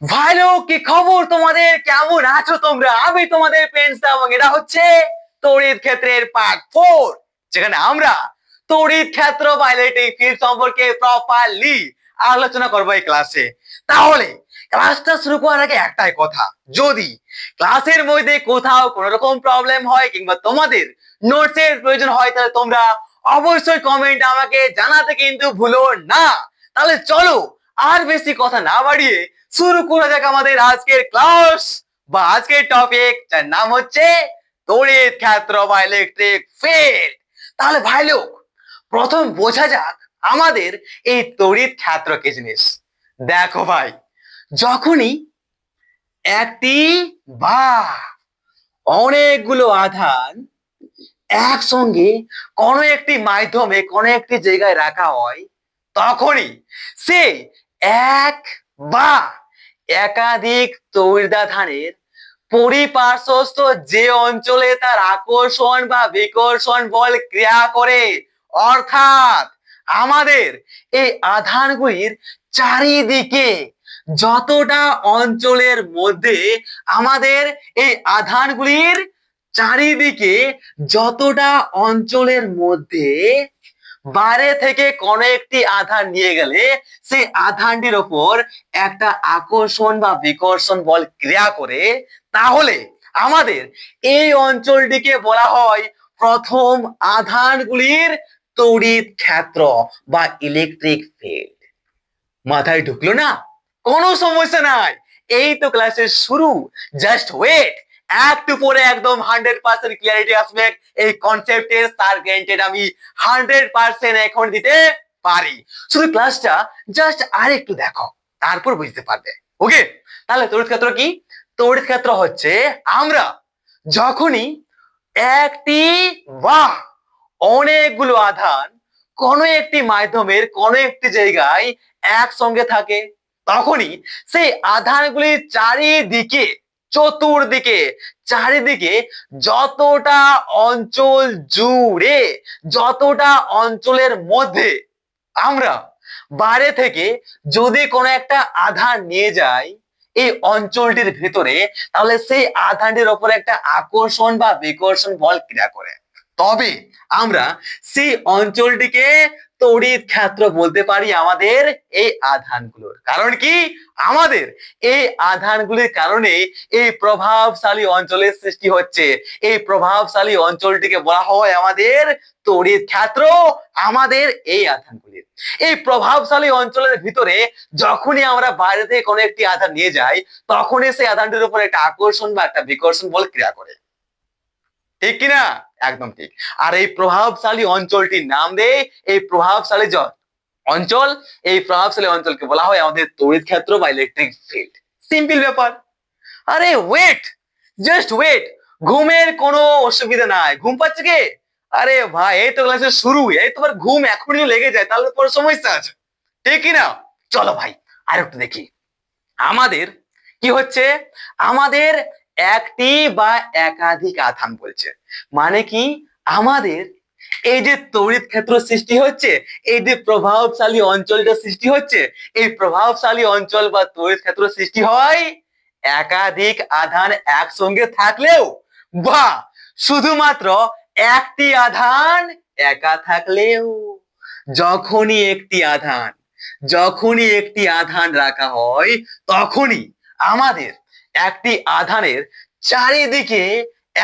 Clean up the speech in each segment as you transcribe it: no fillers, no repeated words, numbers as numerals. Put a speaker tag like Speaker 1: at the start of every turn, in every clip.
Speaker 1: ভাই লোক কি খবর তোমাদের, কেমন আছো তোমরা? আমি তোমাদের ফ্রেন্ডস এবং এটা হচ্ছে তড়িৎ ক্ষেত্রের পার্ট 4, যেখানে আমরা তড়িৎ ক্ষেত্র বা ইলেকট্রিক ফিল্ড সম্পর্কে প্রপারলি আলোচনা করবো এই ক্লাসে। তাহলে ক্লাসটা শুরু করার আগে একটাই কথা, যদি ক্লাসের মধ্যে কোথাও কোনো রকম প্রবলেম হয় কিংবা তোমাদের নোটসের প্রয়োজন হয় তাহলে তোমরা অবশ্যই কমেন্ট আমাকে জানাতে কিন্তু ভুলো না। তাহলে চলো আর বেশি কথা না বাড়িয়ে শুরু করা যাক আমাদের আজকের ক্লাস বা আজকের টপিক, যার নাম হচ্ছে তড়িৎ ক্ষেত্র বা ইলেকট্রিক ফিল্ড। তাহলে ভাই লোক, প্রথম বোঝা যাক আমাদের এই তড়িৎ ক্ষেত্র কি জিনিস। দেখো ভাই, যখনই একটি বা অনেকগুলো আধান একসঙ্গে কোনো একটি মাধ্যমে কোনো একটি জায়গায় রাখা হয়, তখনই সে এক বা একাধিক তড়িদাধানের পরিপার্শ্বস্থ যে অঞ্চলে তার আকর্ষণ বা বিকর্ষণ বল ক্রিয়া করে, অর্থাৎ আমাদের এই আধানগুলির চারিদিকে যতটা অঞ্চলের মধ্যে আমাদের এই আধানগুলির চারিদিকে যতটা অঞ্চলের মধ্যে বাইরে থেকে কোন একটি আধান নিয়ে গেলে সেই আধানটির ওপর একটা আকর্ষণ বা বিকর্ষণ বল ক্রিয়া করে, তাহলে আমাদের এই অঞ্চলটিকে বলা হয় প্রথম আধানগুলির তড়িৎ ক্ষেত্র বা ইলেকট্রিক ফিল্ড। মাথায় ঢুকলো না? কোনো সমস্যা নাই, এই তো ক্লাসের শুরু, জাস্ট ওয়েট। একটু পরে একদম 100% ক্লিয়ারিটি আসবে এই কনসেপ্টের, তার গ্যারান্টেড আমি 100% এখন দিতে পারি। শুধু ক্লাসটা জাস্ট আরেকটু দেখো, তারপর বুঝতে পারবে। ওকে, তাহলে তড়িৎ ক্ষেত্র কি? তড়িৎ ক্ষেত্র হচ্ছে আমরা যখনই একটি বা অনেকগুলো আধান কোন একটি মাধ্যমের কোন একটি জায়গায় একসঙ্গে থাকে, তখনই সেই আধানগুলির চারিদিকে চতুর্দিকে চারিদিকে যতটা অঞ্চল জুড়ে যতটা অঞ্চলের মধ্যে আমরা বাইরে থেকে যদি কোনো একটা আধান নিয়ে যাই এই অঞ্চলটির ভিতরে, তাহলে সেই আধানটির উপর একটা আকর্ষণ বা বিকর্ষণ বল ক্রিয়া করে, তবে আমরা সেই অঞ্চলটিকে তড়িৎ ক্ষেত্র বলতে পারি আমাদের এই আধানগুলোর। কারণ কি? আমাদের এই আধানগুলির কারণে এই প্রভাবশালী অঞ্চলের সৃষ্টি হচ্ছে। এই প্রভাবশালী অঞ্চলটিকে বলা হয় আমাদের তড়িৎ ক্ষেত্র, আমাদের এই আধানগুলির। এই প্রভাবশালী অঞ্চলের ভিতরে যখনই আমরা বাইরে থেকে কোনো একটি আধান নিয়ে যাই, তখনই সেই আধানটির উপর একটা আকর্ষণ বা একটা বিকর্ষণ বল ক্রিয়া করে, ঠিক কিনা? একদম ঠিক। আর এই প্রভাবশালী অঞ্চলটির নাম দেয় এই প্রভাবশালী অঞ্চল, এই প্রভাবশালী অঞ্চলকে বলা হয় আমাদের তড়িৎ ক্ষেত্র বা ইলেকট্রিক ফিল্ড। সিম্পল ব্যাপার। আরে ওয়েট, জাস্ট ওয়েট, ঘুমের কোনো অসুবিধা নাই। ঘুম পাচ্ছে কে? আরে ভাই, এই তো ক্লাসের শুরু, এই তোমার ঘুম এখনই লেগে যায় তাহলে পরে সমস্যা আছে, ঠিক কিনা? চলো ভাই আর একটু দেখি আমাদের কি হচ্ছে। আমাদের একটি বা একাধিক আধান বলছে, মানে কি? আমাদের এই যে তড়িৎ ক্ষেত্র সৃষ্টি হচ্ছে, এই যে প্রভাবশালী অঞ্চলটা সৃষ্টি হচ্ছে, এই প্রভাবশালী অঞ্চল বা তড়িৎ ক্ষেত্র সৃষ্টি হয় একাধিক আধান একসঙ্গে থাকলেও, বা শুধুমাত্র একটি আধান একা থাকলেও। যখনই একটি আধান যখনই একটি আধান রাখা হয়, তখনই আমাদের একটি আধানের চারিদিকে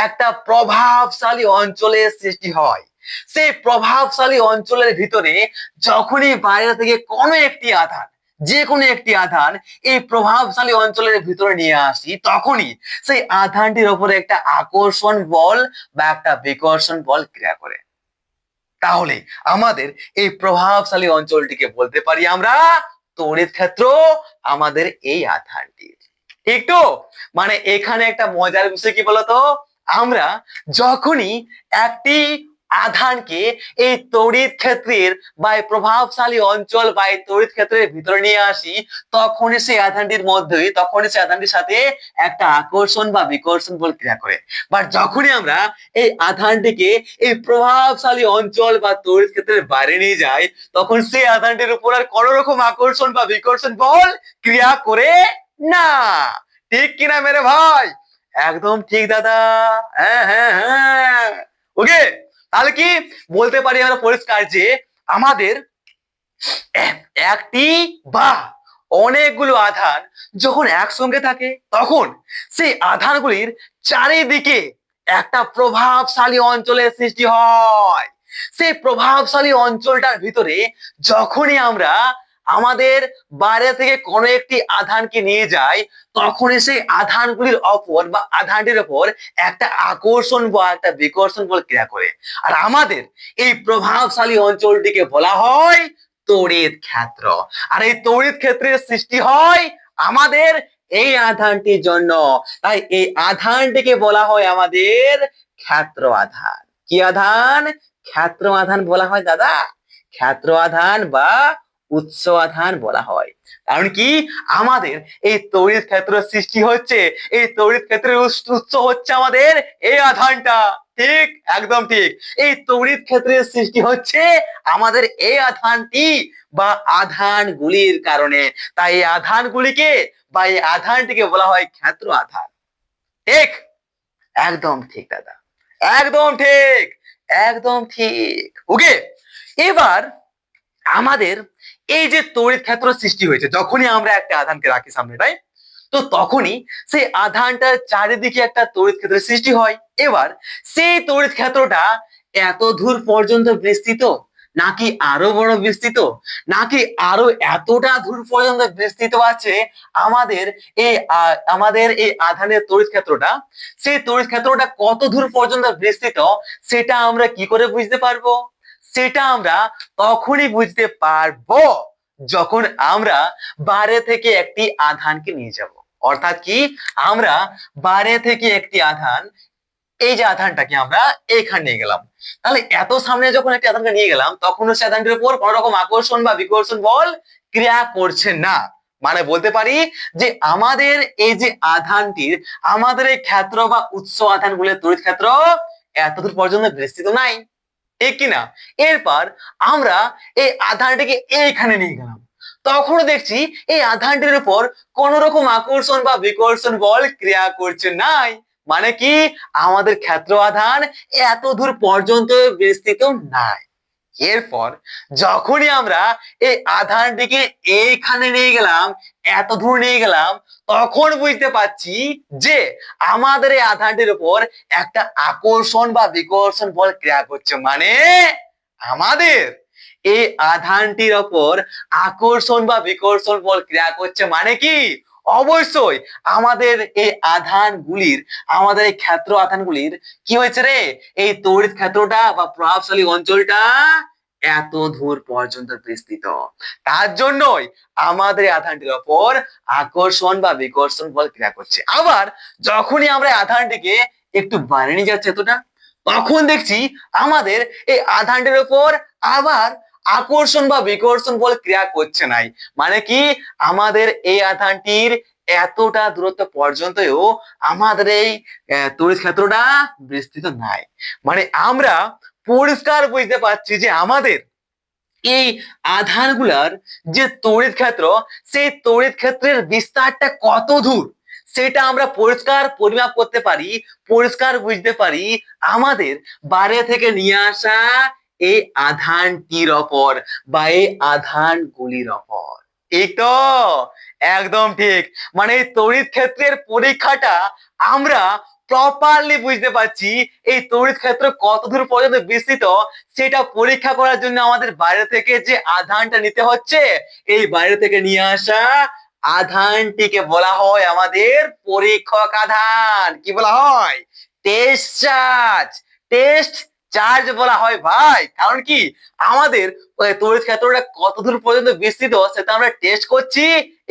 Speaker 1: একটা প্রভাবশালী অঞ্চলের সৃষ্টি হয়। সেই প্রভাবশালী অঞ্চলের ভিতরে যখনই বাইরে থেকে কোনো একটি আধান, যে কোনো একটি আধান এই প্রভাবশালী অঞ্চলের ভিতরে নিয়ে আসি, তখনই সেই আধানটির উপরে একটা আকর্ষণ বল বা একটা বিকর্ষণ বল ক্রিয়া করে। তাহলে আমাদের এই প্রভাবশালী অঞ্চলটিকে বলতে পারি আমরা তড়িৎ ক্ষেত্র, আমাদের এই আধানটি। ঠিক তো? মানে এখানে একটা মজার বিষয় কি বলতো, আমরা যখনই একটি আধানকে এই তড়িৎ ক্ষেত্রের বা প্রভাবশালী অঞ্চল বা তড়িৎ ক্ষেত্রের ভিতরে নিয়ে আসি, তখনই সেই আধানটির সাথে একটা আকর্ষণ বা বিকর্ষণ বল ক্রিয়া করে। বাট যখনই আমরা এই আধানটিকে এই প্রভাবশালী অঞ্চল বা তড়িৎ ক্ষেত্রের বাইরে নিয়ে যাই, তখন সেই আধানটির উপর আর কোনো রকম আকর্ষণ বা বিকর্ষণ বল ক্রিয়া করে না, ঠিক কিনা মেরে ভাই? একদম ঠিক দাদা। হ্যাঁ হ্যাঁ হ্যাঁ। ওকে, তাহলে কি বলতে পারি আমরা পরিষ্কার যে আমাদের একটি বা অনেকগুলো আধান যখন একসঙ্গে থাকে তখন সেই আধানগুলির চারিদিকে একটা প্রভাবশালী অঞ্চলের সৃষ্টি হয়। সেই প্রভাবশালী অঞ্চলটার ভিতরে যখনই আমরা আমাদের বাইরে থেকে কোনো একটি আধানকে নিয়ে যাই, তখনই সেই আধানগুলির ওপর বা আধানটির ওপর একটা আকর্ষণ বা একটা বিকর্ষণ বল ক্রিয়া করে। আর আমাদের এই প্রভাবশালী অঞ্চলটিকে বলা হয় তড়িৎ ক্ষেত্র। আর এই তড়িৎ ক্ষেত্রের সৃষ্টি হয় আমাদের এই আধানটির জন্য। তাই এই আধানটিকে বলা হয় আমাদের ক্ষেত্র আধান। কি আধান? ক্ষেত্র আধান বলা হয় দাদা। ক্ষেত্র আধান বা উৎস আধান বলা হয়। কারণ কি আমাদের এই তড়িৎ ক্ষেত্র সৃষ্টি হচ্ছে, এই তড়িৎ ক্ষেত্রের উৎস হচ্ছে আমাদের এই আধানটা। ঠিক, একদম ঠিক। এই তড়িৎ ক্ষেত্রের সৃষ্টি হচ্ছে আমাদের এই আধানটি বা আধানগুলির কারণে। তাই এই আধানগুলিকে বা এই আধানটিকে বলা হয় ক্ষেত্র আধান। ঠিক, একদম ঠিক দাদা, একদম ঠিক, একদম ঠিক। ওকে, এবার আমাদের এই যে তড়িৎ ক্ষেত্র সৃষ্টি হয়েছে যখনই আমরা একটা আধানকে রাখি সামনে, তাই তো তখনই সেই আধানটার চারিদিকে একটা তড়িৎ ক্ষেত্রের সৃষ্টি হয়। এবার সেই তড়িৎ ক্ষেত্রটা এত দূর পর্যন্ত বিস্তৃত, নাকি আরো বড় বিস্তৃত, নাকি আরো এতটা দূর পর্যন্ত বিস্তৃত আছে আমাদের এই আধানের তড়িৎ ক্ষেত্রটা, সেই তড়িৎ ক্ষেত্রটা কত দূর পর্যন্ত বিস্তৃত সেটা আমরা কি করে বুঝতে পারবো? সেটা আমরা তখনই বুঝতে পারবো যখন আমরা বাইরে থেকে একটি আধানকে নিয়ে যাব। অর্থাৎ কি আমরা বাইরে থেকে একটি আধান, এই যে আধানটাকে আমরা এখানে নিয়ে গেলাম, তাহলে এত সামনে যখন একটি আধানকে নিয়ে গেলাম তখন সে আধানটির উপর কোন রকম আকর্ষণ বা বিকর্ষণ বল ক্রিয়া করছে না। মানে বলতে পারি যে আমাদের এই যে আধানটির, আমাদের এই ক্ষেত্র বা উৎস আধানগুলোর তড়িৎ ক্ষেত্র এতদূর পর্যন্ত বিস্তৃত নাই। ঠিক কিনা? এরপর আমরা এই আধানটিকে এইখানে নিয়ে গেলাম, তখন দেখছি এই আধানটির উপর কোন রকম আকর্ষণ বা বিকর্ষণ বল ক্রিয়া করছে নাই। মানে কি আমাদের ক্ষেত্র আধান এত দূর পর্যন্ত বিস্তৃত নাই। এরপর যখনই আমরা এই আধানটিকে এইখানে নিয়ে গেলাম, এত দূর নিয়ে গেলাম, তখন বুঝতে পারছি যে আমাদের এই আধানটির উপর একটা আকর্ষণ বা বিকর্ষণ বল ক্রিয়া করছে। মানে আমাদের এই আধানটির ওপর আকর্ষণ বা বিকর্ষণ বল ক্রিয়া করছে। মানে কি অবশ্যই আমাদের এই আধানগুলির, আমাদের এই ক্ষেত্র আধানগুলির কি হয়েছে রে, এই তড়িৎ ক্ষেত্রটা বা প্রভাবশালী অঞ্চলটা এত দূর পর্যন্ত বিস্তৃত। তার জন্যই আমাদের আধানটির ওপর আকর্ষণ বা বিকর্ষণ বল ক্রিয়া করছে। আবার যখনই আমরা আধানটিকে একটু বাইরে নিয়ে যাচ্ছি এতটা, তখন দেখছি আমাদের এই আধানটির ওপর আবার আকর্ষণ বা বিকর্ষণ বল ক্রিয়া করছে নাই। মানে কি আমাদের এই আধানটির এতটা দূরত্ব পর্যন্তও আমাদের এই তড়িৎ ক্ষেত্রটা বিস্তৃত নাই। মানে আমরা পরিষ্কার বুঝতে পারছি যে আমাদের এই আধানগুলার যে তড়িৎ ক্ষেত্র, সেই তড়িৎ ক্ষেত্রের বিস্তারটা কত দূর সেটা আমরা পরিষ্কার পরিমাপ করতে পারি, পরিষ্কার বুঝতে পারি আমাদের বাইরে থেকে নিয়ে আসা এই আধানটির ওপর বা এই আধানগুলির ওপর। ঠিক তো? একদম ঠিক। মানে এই তড়িৎ ক্ষেত্রের পরীক্ষাটা আমরা প্রপারলি বুঝতে পারছি এই তড়িৎ ক্ষেত্র কত দূর পর্যন্ত বিস্তৃত সেটা পরীক্ষা করার জন্য আমাদের বাইরে থেকে যে আধানটা নিতে হচ্ছে, এই বাইরে থেকে নিয়ে আসা আধানটিকে বলা হয় আমাদের পরীক্ষক আধান। কি বলা হয়? Test charge. টেস্ট চার্জ বলা হয় ভাই। কারণ কি আমাদের তড়িৎ ক্ষেত্রটা কত দূর পর্যন্ত বিস্তৃত সেটা আমরা টেস্ট করছি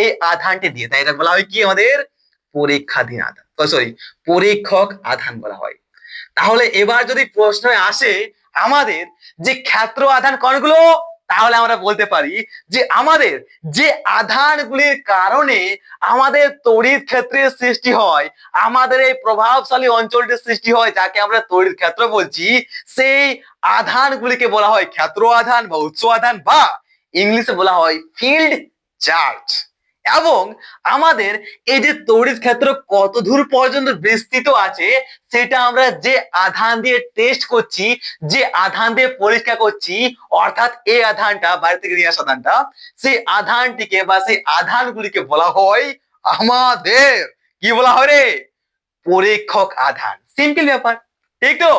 Speaker 1: এই আধানটি দিয়ে। তাই এটা বলা হয় কি আমাদের পরীক্ষাধীন আধান, সরি পরীক্ষক আধান বলা হয়। তাহলে এবার যদি প্রশ্ন আসে আমাদের যে ক্ষেত্র আধান কোনগুলো, তাহলে আমরা বলতে পারি যে আমাদের যে আধানগুলির কারণে আমাদের তড়িৎ ক্ষেত্রের সৃষ্টি হয়, আমাদের এই প্রভাবশালী অঞ্চলটির সৃষ্টি হয় যাকে আমরা তড়িৎ ক্ষেত্র বলছি, সেই আধানগুলিকে বলা হয় ক্ষেত্র আধান বা উৎস আধান বা ইংলিশে বলা হয় ফিল্ড চার্জ। এবং আমাদের এই যে তড়িৎ ক্ষেত্র কত দূর পর্যন্ত বিস্তৃত আছে সেটা আমরা যে আধান দিয়ে টেস্ট করছি, যে আধান দিয়ে পরীক্ষা করছি, অর্থাৎ এই আধানটা বাইরে থেকে নিয়ে আসা আধানটা, সেই আধানটিকে বা সেই আধানগুলিকে বলা হয় আমাদের কি বলা হয় রে? পরীক্ষক আধান। সিম্পল ব্যাপার, ঠিক তো?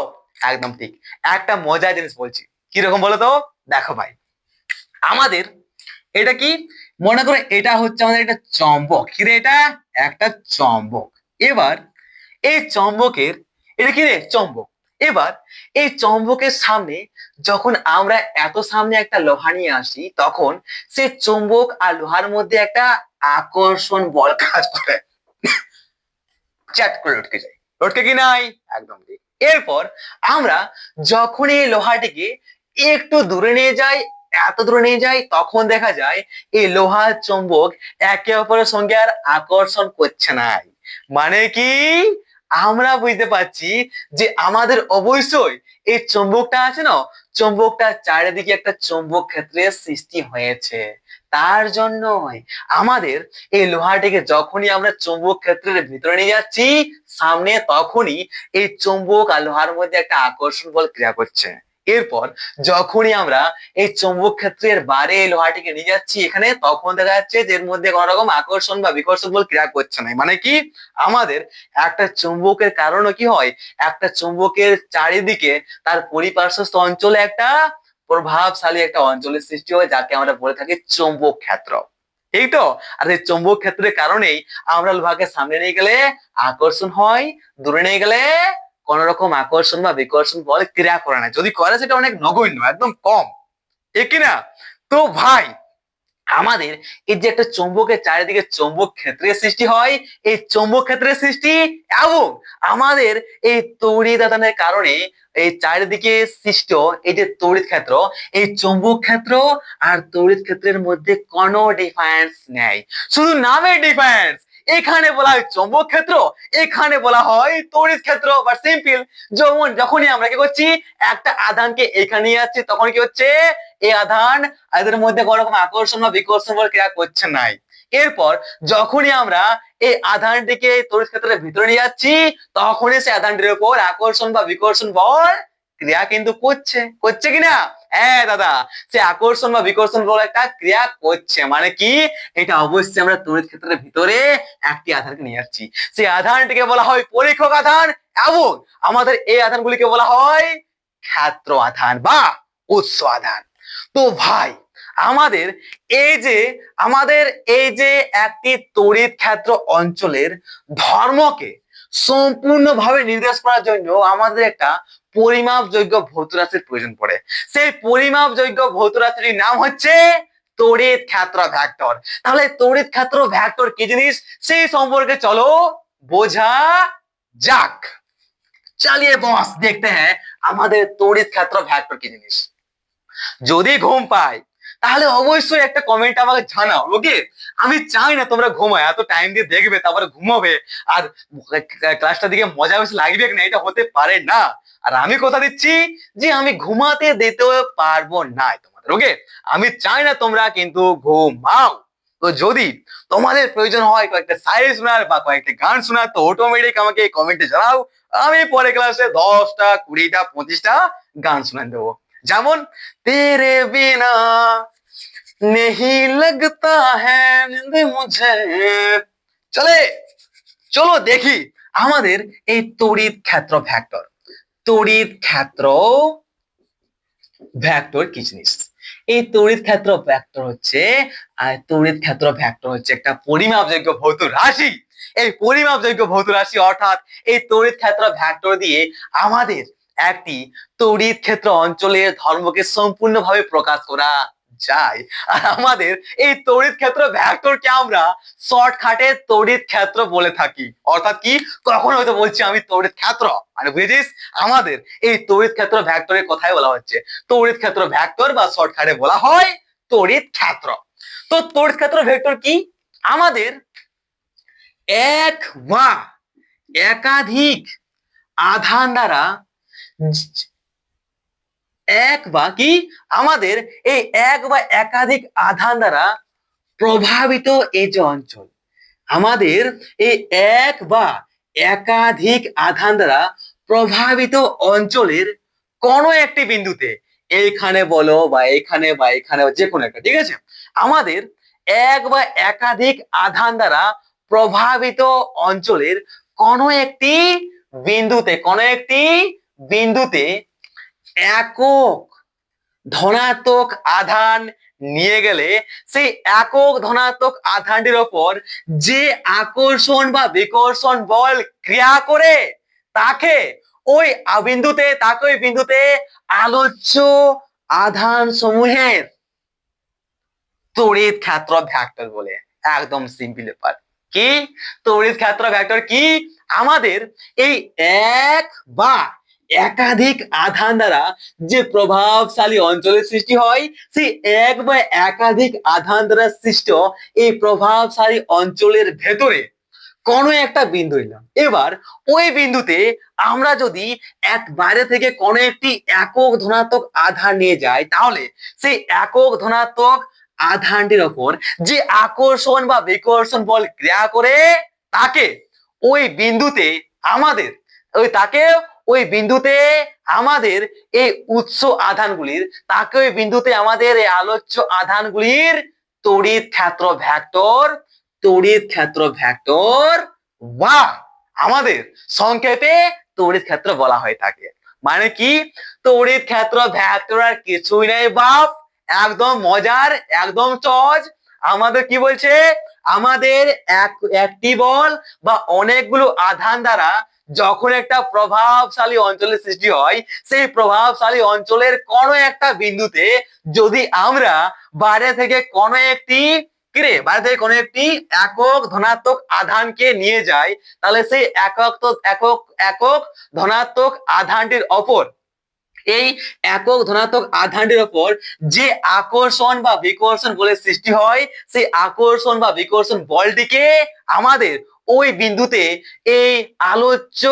Speaker 1: একদম ঠিক। একটা মজার জিনিস বলছি, কিরকম বলো তো? দেখো ভাই, আমাদের এটা কি, মনে করো এটা হচ্ছে আমাদের একটা চম্বক। কি রে এটা? একটা চম্বক। এবার এই চম্বকের, এটা কি রে? চম্বক। এবার এই চম্বকের সামনে যখন আমরা এত সামনে একটা লোহা নিয়ে আসি, তখন সেই চম্বক আর লোহার মধ্যে একটা আকর্ষণ বল কাজ করে, চ্যাট করে লটকে যায়। লটকে কি নাই? একদম ঠিক। এরপর আমরা যখন এই লোহাটিকে একটু দূরে নিয়ে যাই, এত দূরে নিয়ে যাই, তখন দেখা যায় এই লোহার চুম্বক একে অপরের সঙ্গে আর আকর্ষণ করছে না। মানে কি, আমরা বুঝতে পারছি যে আমাদের অবশ্যই এই চুম্বকটা আছে না, চুম্বকটার চারিদিকে একটা চুম্বক ক্ষেত্রের সৃষ্টি হয়েছে। তার জন্যই আমাদের এই লোহাটিকে যখনই আমরা চুম্বক ক্ষেত্রের ভিতরে নিয়ে যাচ্ছি সামনে, তখনই এই চুম্বক আর লোহার মধ্যে একটা আকর্ষণ বল ক্রিয়া করছে। এরপর যখনই আমরা এই চুম্বক ক্ষেত্রের বাইরে এই লোহাটিকে নিয়ে যাচ্ছি এখানে, তখন দেখা যাচ্ছে যে এর মধ্যে কোন রকম আকর্ষণ বা বিকর্ষণ বল ক্রিয়া করছে না। মানে কি, আমাদের একটা চুম্বকের কারণে কি হয়, একটা চুম্বকের চারিদিকে তার পরিপার্শ্বস্থ অঞ্চলে একটা প্রভাবশালী একটা অঞ্চলের সৃষ্টি হয়, যাকে আমরা বলে থাকি চুম্বক ক্ষেত্র। ঠিক তো? আর এই চুম্বক ক্ষেত্রের কারণেই আমরা লোহাকে সামনে নিয়ে গেলে আকর্ষণ হয়, দূরে নিয়ে গেলে কোন রকম আকর্ষণ বা বিকর্ষণ বল ক্রিয়া করে না, যদি করে সেটা অনেক নগণ্য, একদম কম। ঠিক কিনা? তো ভাই, আমাদের এই যে একটা চুম্বকের চারিদিকে চুম্বক ক্ষেত্রের সৃষ্টি হয়, এই চুম্বক ক্ষেত্রের সৃষ্টি এবং আমাদের এই তড়িৎ আদানের কারণে এই চারিদিকে সৃষ্ট এই যে তড়িৎ ক্ষেত্র, এই চুম্বক ক্ষেত্র আর তড়িৎ ক্ষেত্রের মধ্যে কোনো ডিফারেন্স নেই, শুধু নামের ডিফারেন্স। এখানে বলা হয় চুম্বক ক্ষেত্র, এখানে বলা হয় তড়িৎ ক্ষেত্র। বা সিম্পল, যেমন যখনই আমরা কি করছি, একটা আধানকে এখানে নিয়ে যাচ্ছি, তখন কি হচ্ছে, এই আধান এদের মধ্যে কোনো রকম আকর্ষণ বা বিকর্ষণ বল ক্রিয়া করছে নাই। এরপর যখনই আমরা এই আধানটিকে তড়িৎ ক্ষেত্রের ভিতরে নিয়ে যাচ্ছি, তখনই সে আধানটির উপর আকর্ষণ বা বিকর্ষণ বল ক্রিয়া কিন্তু করছে। করছে কিনা? হ্যাঁ দাদা, সে আকর্ষণ বা বিকর্ষণ বল একটা ক্রিয়া করছে। মানে কি, এটা অবশ্যই আমরা তড়িৎ ক্ষেত্রের ভিতরে একটি আধানকে নিয়ে যাচ্ছি, সেই আধানটিকে বলা হয় পরীক্ষক আধান, এবং আমাদের এই আধানগুলিকে বলা হয় ক্ষেত্র আধান বা উৎস আধান। তো ভাই, আমাদের এই যে আমাদের এই যে একটি তড়িৎ ক্ষেত্র অঞ্চলের ধর্মকে সম্পূর্ণভাবে নির্দেশ করার জন্য আমাদের একটা পরিমাপযোগ্য ভৌত রাশির প্রয়োজন পড়ে। সেই পরিমাপযোগ্য ভৌত রাশির নাম হচ্ছে তড়িৎ ক্ষেত্র ভেক্টর। তাহলে তড়িৎ ক্ষেত্র ভেক্টর কি জিনিস, সেই সম্পর্কে চলো বোঝা যাক। চালিয়ে বস দেখতে হ্যাঁ আমাদের তড়িৎ ক্ষেত্র ভেক্টর কি জিনিস। যদি ঘুম পাই তাহলে অবশ্যই একটা কমেন্ট আমাকে জানাও, ওকে? আমি চাই না তোমরা ঘুমায়, এত টাইম দিয়ে দেখবে তারপরে ঘুমাবে আর ক্লাসটা দিকে মজা বেশি লাগবে না, এটা হতে পারে না। আর আমি কথা দিচ্ছি যে আমি ঘুমাতে দিতে পারবো না তোমাদের, ওকে? আমি চাই না তোমরা কিন্তু ঘুমাও। তো যদি তোমাদের প্রয়োজন হয় কয়েকটা সাইজ শোনার বা কয়েকটা গান শোনার, তো অটোমেটিক আমাকে কমেন্টে জানাও, আমি পরে ক্লাসে 10টা 20টা 25টা গান শোনান দেবো। যেমন तेरे बिना नहीं लगता है नींद मुझे। চলে, চলো দেখি আমাদের এই তড়িৎ ক্ষেত্র ভেক্টর, তড়িৎ ক্ষেত্র ভেক্টর কি জিনিস। এই তড়িৎ ক্ষেত্র ভেক্টর হচ্ছে তড়িৎ ক্ষেত্র ভেক্টর হচ্ছে একটা পরিমাপযোগ্য ভৌত রাশি। এই পরিমাপযোগ্য ভৌত রাশি অর্থাৎ এই তড়িৎ ক্ষেত্র ভেক্টর দিয়ে আমাদের একটি তড়িৎ ক্ষেত্র অঞ্চলের ধর্মকে সম্পূর্ণভাবে প্রকাশ করা যায়। আর আমাদের এই তড়িৎ ক্ষেত্র ভেক্টরকে আমরা শর্টকাটে তড়িৎ ক্ষেত্র বলে থাকি। অর্থাৎ কি, কখনো হয়তো বলছি আমি তড়িৎ ক্ষেত্র, মানে বুঝেছিস, আমাদের এই তড়িৎ ক্ষেত্র ভেক্টরের কথাই বলা হচ্ছে তড়িৎ ক্ষেত্র ভেক্টর, বা শর্টকাটে বলা হয় তড়িৎ ক্ষেত্র। তো তড়িৎ ক্ষেত্র ভেক্টর কি, আমাদের এক বা একাধিক আধান দ্বারা এক বা কি আমাদের এই এক বা একাধিক আধান দ্বারা প্রভাবিত এই যে অঞ্চল, আমাদের এই এক বা একাধিক আধান দ্বারা প্রভাবিত অঞ্চলের কোন একটি বিন্দুতে, এইখানে বলো বা এখানে বা এখানে, যে কোনো একটা, ঠিক আছে, আমাদের এক বা একাধিক আধান দ্বারা প্রভাবিত অঞ্চলের কোন একটি বিন্দুতে একক ধনাত্মক আধান নিয়ে গেলে সেই একক ধনাত্মক আধানটির ওপর যে আকর্ষণ বা বিকর্ষণ বল ক্রিয়া করে তাকে ওই বিন্দুতে আলোচ্য আধান সমূহের তড়িৎ ক্ষেত্র ভেক্টর বলে। একদম সিম্পল ব্যাপার। কি তড়িৎ ক্ষেত্র ভেক্টর? কি আমাদের এই এক বা একাধিক আধান দ্বারা যে প্রভাবশালী অঞ্চলের সৃষ্টি হয়, সেই এক বা একাধিক আধান দ্বারা সৃষ্ট এই প্রভাবশালী অঞ্চলের ভেতরে কোন একটা বিন্দু নিলাম। এবার ওই বিন্দুতে আমরা যদি বাইরে থেকে কোন একটি একক ধনাত্মক আধান নিয়ে যাই, তাহলে সেই একক ধনাত্মক আধানটির ওপর যে আকর্ষণ বা বিকর্ষণ বল ক্রিয়া করে তাকে ওই বিন্দুতে আমাদের এই উৎস আধানগুলির এই আলোচ্য আধানগুলির তড়িৎ ক্ষেত্র ভেক্টর বা আমাদের সংক্ষেপে তড়িৎ ক্ষেত্র বলা হয়ে থাকে। মানে কি, তড়িৎ ক্ষেত্র ভেক্টর আর কিছুই নেই বাপ, একদম মজার, একদম সহজ। আমাদের কি বলছে, আমাদের একটি বল বা অনেকগুলো আধান দ্বারা যখন একটা প্রভাবশালী অঞ্চলের সৃষ্টি হয়, সেই প্রভাবশালী অঞ্চলের কোন একটা বিন্দুতে যদি আমরা বাইরে থেকে কোন একটি একক ধনাত্মক আধানকে নিয়ে যাই, তাহলে সেই একক ধনাত্মক আধানটির ওপর যে আকর্ষণ বা বিকর্ষণ বলের সৃষ্টি হয়, সেই আকর্ষণ বা বিকর্ষণ বলটিকে আমাদের ওই বিন্দুতে এই আলোচ্য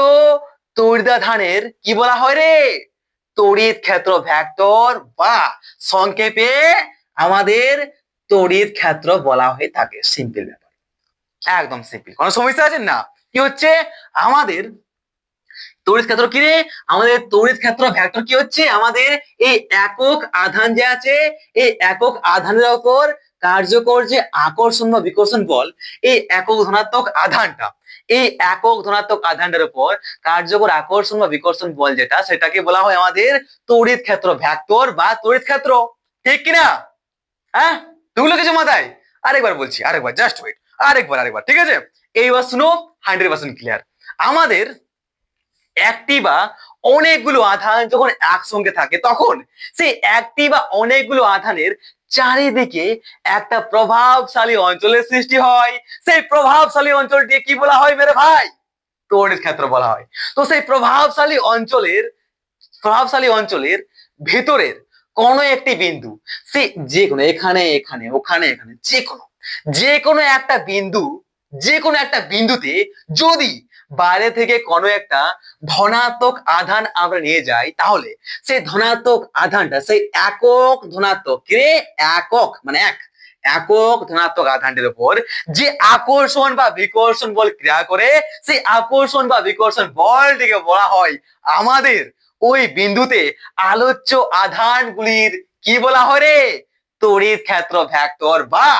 Speaker 1: তড়িদাধানের কি বলা হয় রে? তড়িৎ ক্ষেত্র ভেক্টর বা সংক্ষেপে আমাদের তড়িৎ ক্ষেত্র বলা হয়ে থাকে। সিম্পল ব্যাপার, একদম সিম্পল, কোনো সমস্যা আছে না? কি হচ্ছে আমাদের তড়িৎ ক্ষেত্র? কি রে, আমাদের তড়িৎ ক্ষেত্র ভেক্টর কি হচ্ছে? আমাদের এই একক আধান যে আছে, এই একক আধানের উপর কার্যকর যে আকর্ষণ বা বিকর্ষণ বল, এই একক ধনাত্মক আধানটার উপর কার্যকর আকর্ষণ বা বিকর্ষণ বল যেটা, সেটাকে বলা হয় আমাদের তড়িৎ ক্ষেত্র ভেক্টর বা তড়িৎ ক্ষেত্র। ঠিক কিনা? হ্যাঁ, ঢুকলো কিছু মাথায়? আরেকবার বলছি, আরেকবার, জাস্ট ওয়েট, আরেকবার, ঠিক আছে? এইবার শুনো, 100% ক্লিয়ার। আমাদের একটি বা অনেকগুলো আধান যখন একসঙ্গে থাকে, তখন সেই একটি বা অনেকগুলো আধানের চারিদিকে একটা প্রভাবশালী অঞ্চলের সৃষ্টি হয়। সেই প্রভাবশালী অঞ্চলটি কি বলা হয় মেরে ভাই? তড়িৎ ক্ষেত্র বলা হয়। তো সেই প্রভাবশালী অঞ্চলের ভেতরের কোন একটি বিন্দু, সে যে কোনো, এখানে এখানে ওখানে এখানে, যে কোনো একটা বিন্দুতে যদি বাইরে থেকে কোনো একটা ধনাত্মক আধান আমরা নিয়ে যাই, তাহলে সেই ধনাত্মক আধানটা সেই একক ধনাত্মক, একক মানে একক ধনাত্মক আধানটির উপর যে আকর্ষণ বা বিকর্ষণ বল ক্রিয়া করে, সেই আকর্ষণ বা বিকর্ষণ বলটিকে বলা হয় আমাদের ওই বিন্দুতে আলোচ্য আধানগুলির কি বলা হয় রে? তড়িৎ ক্ষেত্র ভেক্টর বা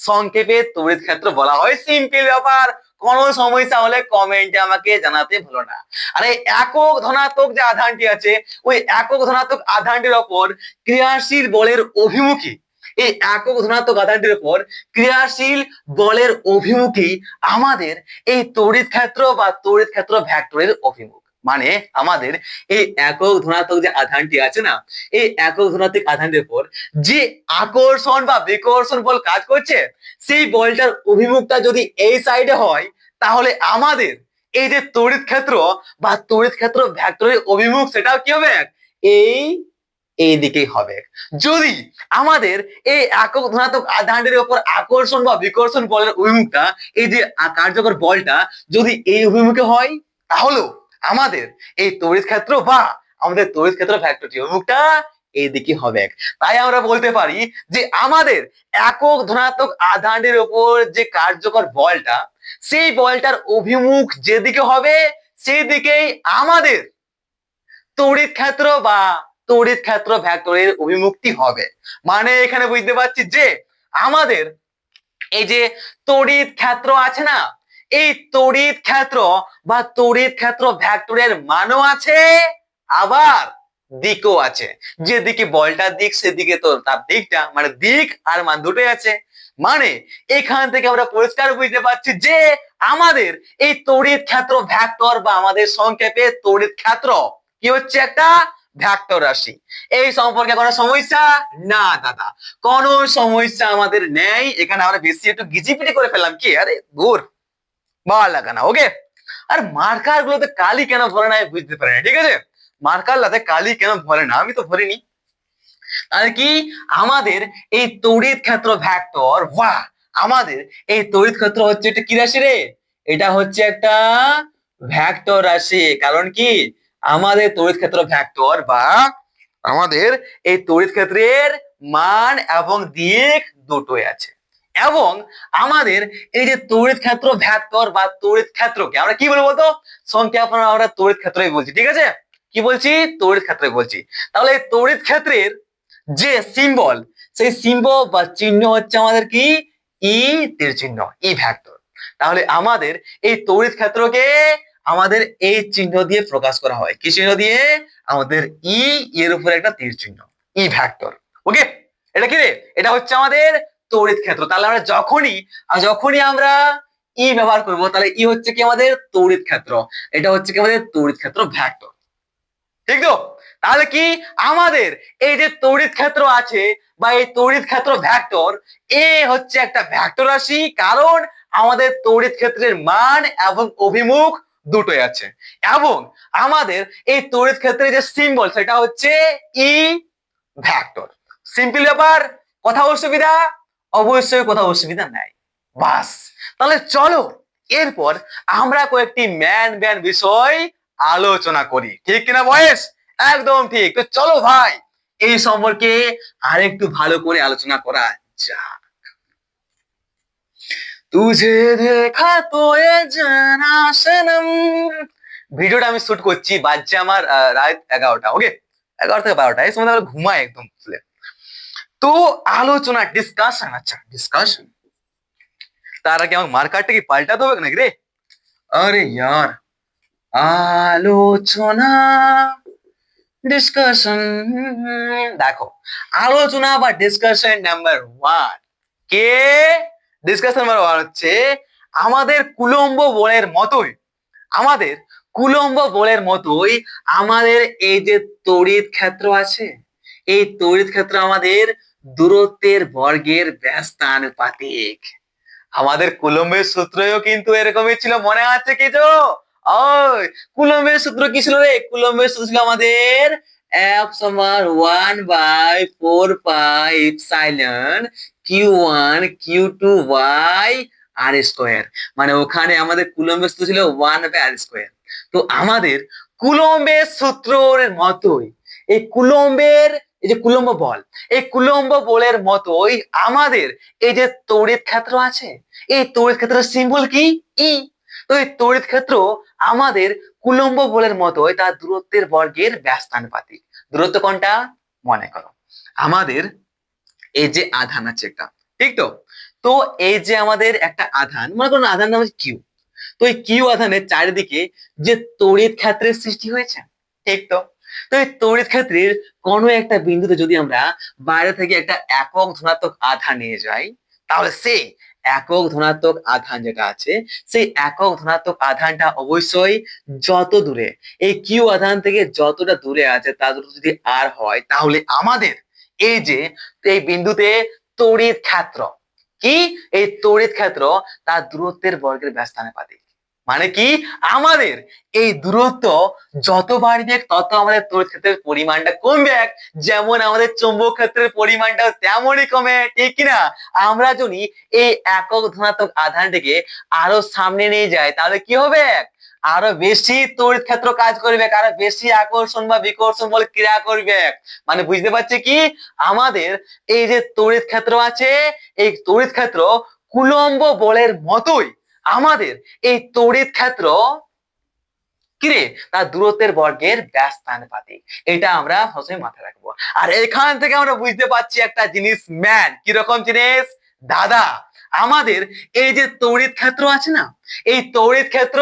Speaker 1: সংক্ষেপে তড়িৎ ক্ষেত্র বলা হয়। সিম্পল ব্যাপার, কোনো সমস্যা হলে কমেন্টে আমাকে জানাতে ভুলো না। আর এই একক ধনাত্মক যে আধানটি আছে, ওই একক ধনাত্মক আধানটির ওপর ক্রিয়াশীল বলের অভিমুখী, এই একক ধনাত্মক আধানটির উপর ক্রিয়াশীল বলের অভিমুখী আমাদের এই তড়িৎ ক্ষেত্র বা তড়িৎ ক্ষেত্র ভেক্টরের অভিমুখ। মানে আমাদের এই একক ধনাত্মক যে আধানটি আছে না, এই একক ধনাত্মক আধানটির উপর যে আকর্ষণ বা বিকর্ষণ বল কাজ করছে, সেই বলটার অভিমুখটা যদি এই সাইডে হয়, তাহলে আমাদের এই যে তড়িৎ ক্ষেত্র বা তড়িৎ ক্ষেত্র ভেক্টরের অভিমুখ, সেটাও কি হবে? এই দিকেই হবে। যদি আমাদের এই একক ধনাত্মক আধানটির উপর আকর্ষণ বা বিকর্ষণ বলের অভিমুখটা, এই যে কার্যকর বলটা যদি এই অভিমুখে হয়, তাহলে আমাদের এই তড়িৎ ক্ষেত্র বা আমাদের তড়িৎ ক্ষেত্র ভেক্টরটি অভিমুখটা এইদিকে হবে এক। তাই আমরা বলতে পারি যে আমাদের একক ধনাত্মক আধানের উপর যে কার্যকর বলটা, সেই বলটার অভিমুখ যেদিকে হবে সেই দিকেই আমাদের তড়িৎ ক্ষেত্র বা তড়িৎ ক্ষেত্র ভেক্টরের অভিমুক্তি হবে। মানে এখানে বুঝতে পারছি যে আমাদের এই যে তড়িৎ ক্ষেত্র আছে না, এই তড়িৎ ক্ষেত্র বা তড়িৎ ক্ষেত্র ভেক্টরের মানও আছে, আবার দিকও আছে। যেদিকে বলটার দিক সেদিকে তো তার দিকটা, মানে দিক আর মান দুটোই আছে। মানে এখান থেকে আমরা পরিষ্কার বুঝতে পারছি যে আমাদের এই তড়িৎ ক্ষেত্র ভেক্টর বা আমাদের সংক্ষেপে তড়িৎ ক্ষেত্র কি হচ্ছে, একটা ভেক্টর রাশি। এই সম্পর্কে কোনো সমস্যা? না দাদা, কোনো সমস্যা আমাদের নেই। এখানে আমরা বেশি একটু গিজিপিটি করে ফেললাম কি, আরে দূর, ভালো লাগে না। ওকে, আর মার্কার গুলোতে কালি কেন ভরে না বুঝতে পারি না, ঠিক আছে? মার্কার লাতে কালি কেন ভরে না, আমি তো ভরিনি। আর কি আমাদের এই তড়িৎ ক্ষেত্র ভেক্টর, বাহ, আমাদের এই তড়িৎ ক্ষেত্র হচ্ছে একটা কি রাশি রে? এটা হচ্ছে একটা ভেক্টর রাশি। কারণ কি আমাদের তড়িৎ ক্ষেত্র ভেক্টর বা আমাদের এই তড়িৎ ক্ষেত্রের মান এবং দিক দুটোই আছে। এবং আমাদের এই যে তড়িৎ ক্ষেত্র ভেক্টর বা তড়িৎ ক্ষেত্রকে আমরা কি বলবো বলতো? সংক্ষেপে আমরা তড়িৎ ক্ষেত্রই বলছি, ঠিক আছে? কি বলছি? তড়িৎ ক্ষেত্রই বলছি। তাহলে এই তড়িৎ ক্ষেত্রের যে সিম্বল, সেই সিম্বল বা চিহ্ন হচ্ছে আমাদের কি? ই তীর চিহ্ন, ই ভেক্টর। তাহলে আমাদের এই তড়িৎ ক্ষেত্রকে আমাদের এই চিহ্ন দিয়ে প্রকাশ করা হয়। কি চিহ্ন দিয়ে? আমাদের ই এর উপরে একটা তীর চিহ্ন, ই ভেক্টর। ওকে, এটা কি রে? এটা হচ্ছে আমাদের তড়িৎ ক্ষেত্র। তাহলে আমরা যখনই আমরা ই ব্যবহার করব, তাহলে ই হচ্ছে কি আমাদের তড়িৎ ক্ষেত্র, এটা হচ্ছে কি আমাদের তড়িৎ ক্ষেত্র ভেক্টর, ঠিক তো? তাহলে কি আমাদের এই যে তড়িৎ ক্ষেত্র আছে বা এই তড়িৎ ক্ষেত্র ভেক্টর, এ হচ্ছে একটা ভেক্টর রাশি। কারণ আমাদের তড়িৎ ক্ষেত্রের মান এবং অভিমুখ দুটোই আছে। এবং আমাদের এই তড়িৎ ক্ষেত্রের যে সিম্বল সেটা হচ্ছে ই ভেক্টর। সিম্পল ব্যাপার। কথা অসুবিধা? অবশ্যই কোথাও অসুবিধা নাই। বাস, তাহলে চলো এরপর আমরা কয়েকটি ম্যান বিষয় আলোচনা করি, ঠিক কিনা বয়েস? একদম ঠিক। তো চলো ভাই এই সম্পর্কে আরেকটু ভালো করে আলোচনা করা যাক। তুঝে দেখা তো এ জানা সনম। ভিডিওটা আমি শুট করছি, বাজছে আমার রাত 11টা। ওকে, 11 থেকে 12টা, এই সময় আমরা ঘুমাই একদম ফুলে। তো আলোচনা, ডিসকাশন, আচ্ছা ডিসকাশন। তার আগে আমার মার্কারটা কি পাল্টাতে হবে নাকি রে? আরে ইয়ার, আলোচনা, ডিসকাশন। দেখো, আলোচনা বা ডিসকাশন নাম্বার 1, কে? ডিসকাশন নাম্বার 1 হচ্ছে আমাদের কুলম্ব বলের মতোই, আমাদের কুলম্ব বলের মতোই আমাদের এই যে তড়িৎ ক্ষেত্র আছে, এই তড়িৎ ক্ষেত্র আমাদের দূরত্বের বর্গের ব্যস্তানুপাতিক। আমাদের কুলম্বের সূত্রও কিন্তু এরকমই ছিল, মনে আছে কিছু? ওই কুলম্বের সূত্র কি ছিল রে? কুলম্বের সূত্র ছিল আমাদের F সমান 1/4 পাই Q1 Q2 by r square. মানে ওখানে আমাদের কুলম্বের সূত্র ছিল 1/r²। তো আমাদের কুলম্বের সূত্রের মতোই এই কুলম্বের, এই যে কুলম্ব বল, এই কুলম্ব বলের মতোই আমাদের এই যে তড়িৎ ক্ষেত্র আছে, এই তড়িৎ ক্ষেত্রের সিম্বল কি? ই। তো এই তড়িৎ ক্ষেত্র আমাদের কুলম্ব বলের মতোই তার দূরত্বের বর্গের ব্যস্তানুপাতিক। দূরত্ব কোনটা? মনে করো আমাদের এই যে আধান আছে একটা, ঠিক তো? তো এই যে আমাদের একটা আধান, মনে করো আধান নাম হচ্ছে কিউ। তো এই কিউ আধানের চারিদিকে যে তড়িৎ ক্ষেত্রের সৃষ্টি হয়েছে, ঠিক তো? তো এই তড়িৎ ক্ষেত্রের কোনো একটা বিন্দুতে যদি আমরা বাইরে থেকে একটা একক ধনাত্মক আধান নিয়ে যাই, তাহলে সেই একক ধনাত্মক আধান যেটা আছে, সেই একক ধনাত্মক আধানটা অবশ্যই যত দূরে এই কিউ আধান থেকে যতটা দূরে আছে তার দূরত্ব যদি আর হয়, তাহলে আমাদের এই যে এই বিন্দুতে তড়িৎ ক্ষেত্র কি, এই তড়িৎ ক্ষেত্র তার দূরত্বের বর্গের ব্যস্তানুপাতিক। মানে কি আমাদের এই দূরত্ব যত বাড়বে তত আমাদের তড়িৎ ক্ষেত্রের পরিমাণটা কমবে। যেমন আমাদের চৌম্বক ক্ষেত্রের পরিমাণটা তেমনই কমে, ঠিক কিনা? আমরা যদি এই একক ধনাত্মক আধানটিকে আরো সামনে নিয়ে যাই তাহলে কি হবে? আরো বেশি তড়িৎ ক্ষেত্র কাজ করবে, আরো বেশি আকর্ষণ বা বিকর্ষণ বল ক্রিয়া করবে। মানে বুঝতে পারছি কি, আমাদের এই যে তড়িৎ ক্ষেত্র আছে, এই তড়িৎ ক্ষেত্র কুলম্ব বলের মতোই আমাদের এই তড়িৎ ক্ষেত্র কিরে তার দূরত্বের বর্গের ব্যস্তানুপাতিক। এটা আমরা সবসময় মাথায় রাখবো। আর এখান থেকে আমরা বুঝতে পারছি একটা জিনিস ম্যান, কিরকম জিনিস দাদা, আমাদের এই যে তড়িৎ ক্ষেত্র আছে না, এই তড়িৎ ক্ষেত্র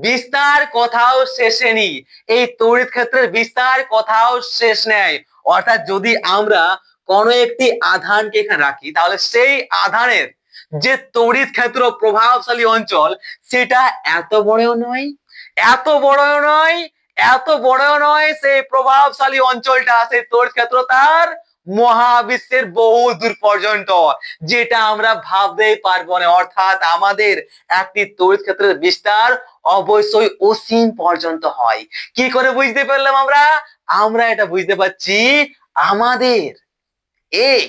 Speaker 1: বিস্তার কোথাও শেষে নেই। এই তড়িৎ ক্ষেত্রের বিস্তার কোথাও শেষ নেই। অর্থাৎ যদি আমরা কোনো একটি আধানকে এখানে রাখি, তাহলে সেই আধানের যে তড়িৎ ক্ষেত্র প্রভাবশালী অঞ্চল, সেটা এত বড়ও নয়, এত বড় নয়, এত বড় নয়, সেই প্রভাবশালী অঞ্চলটা, সেই তড়িৎ ক্ষেত্র তার মহাবিশ্বের বহু দূর পর্যন্ত, যেটা আমরা ভাবতেই পারবো না। অর্থাৎ আমাদের একটি তড়িৎ ক্ষেত্রের বিস্তার অবশ্যই অসীম পর্যন্ত হয়। কি করে বুঝতে পারলাম আমরা? আমরা এটা বুঝতে পারছি আমাদের এই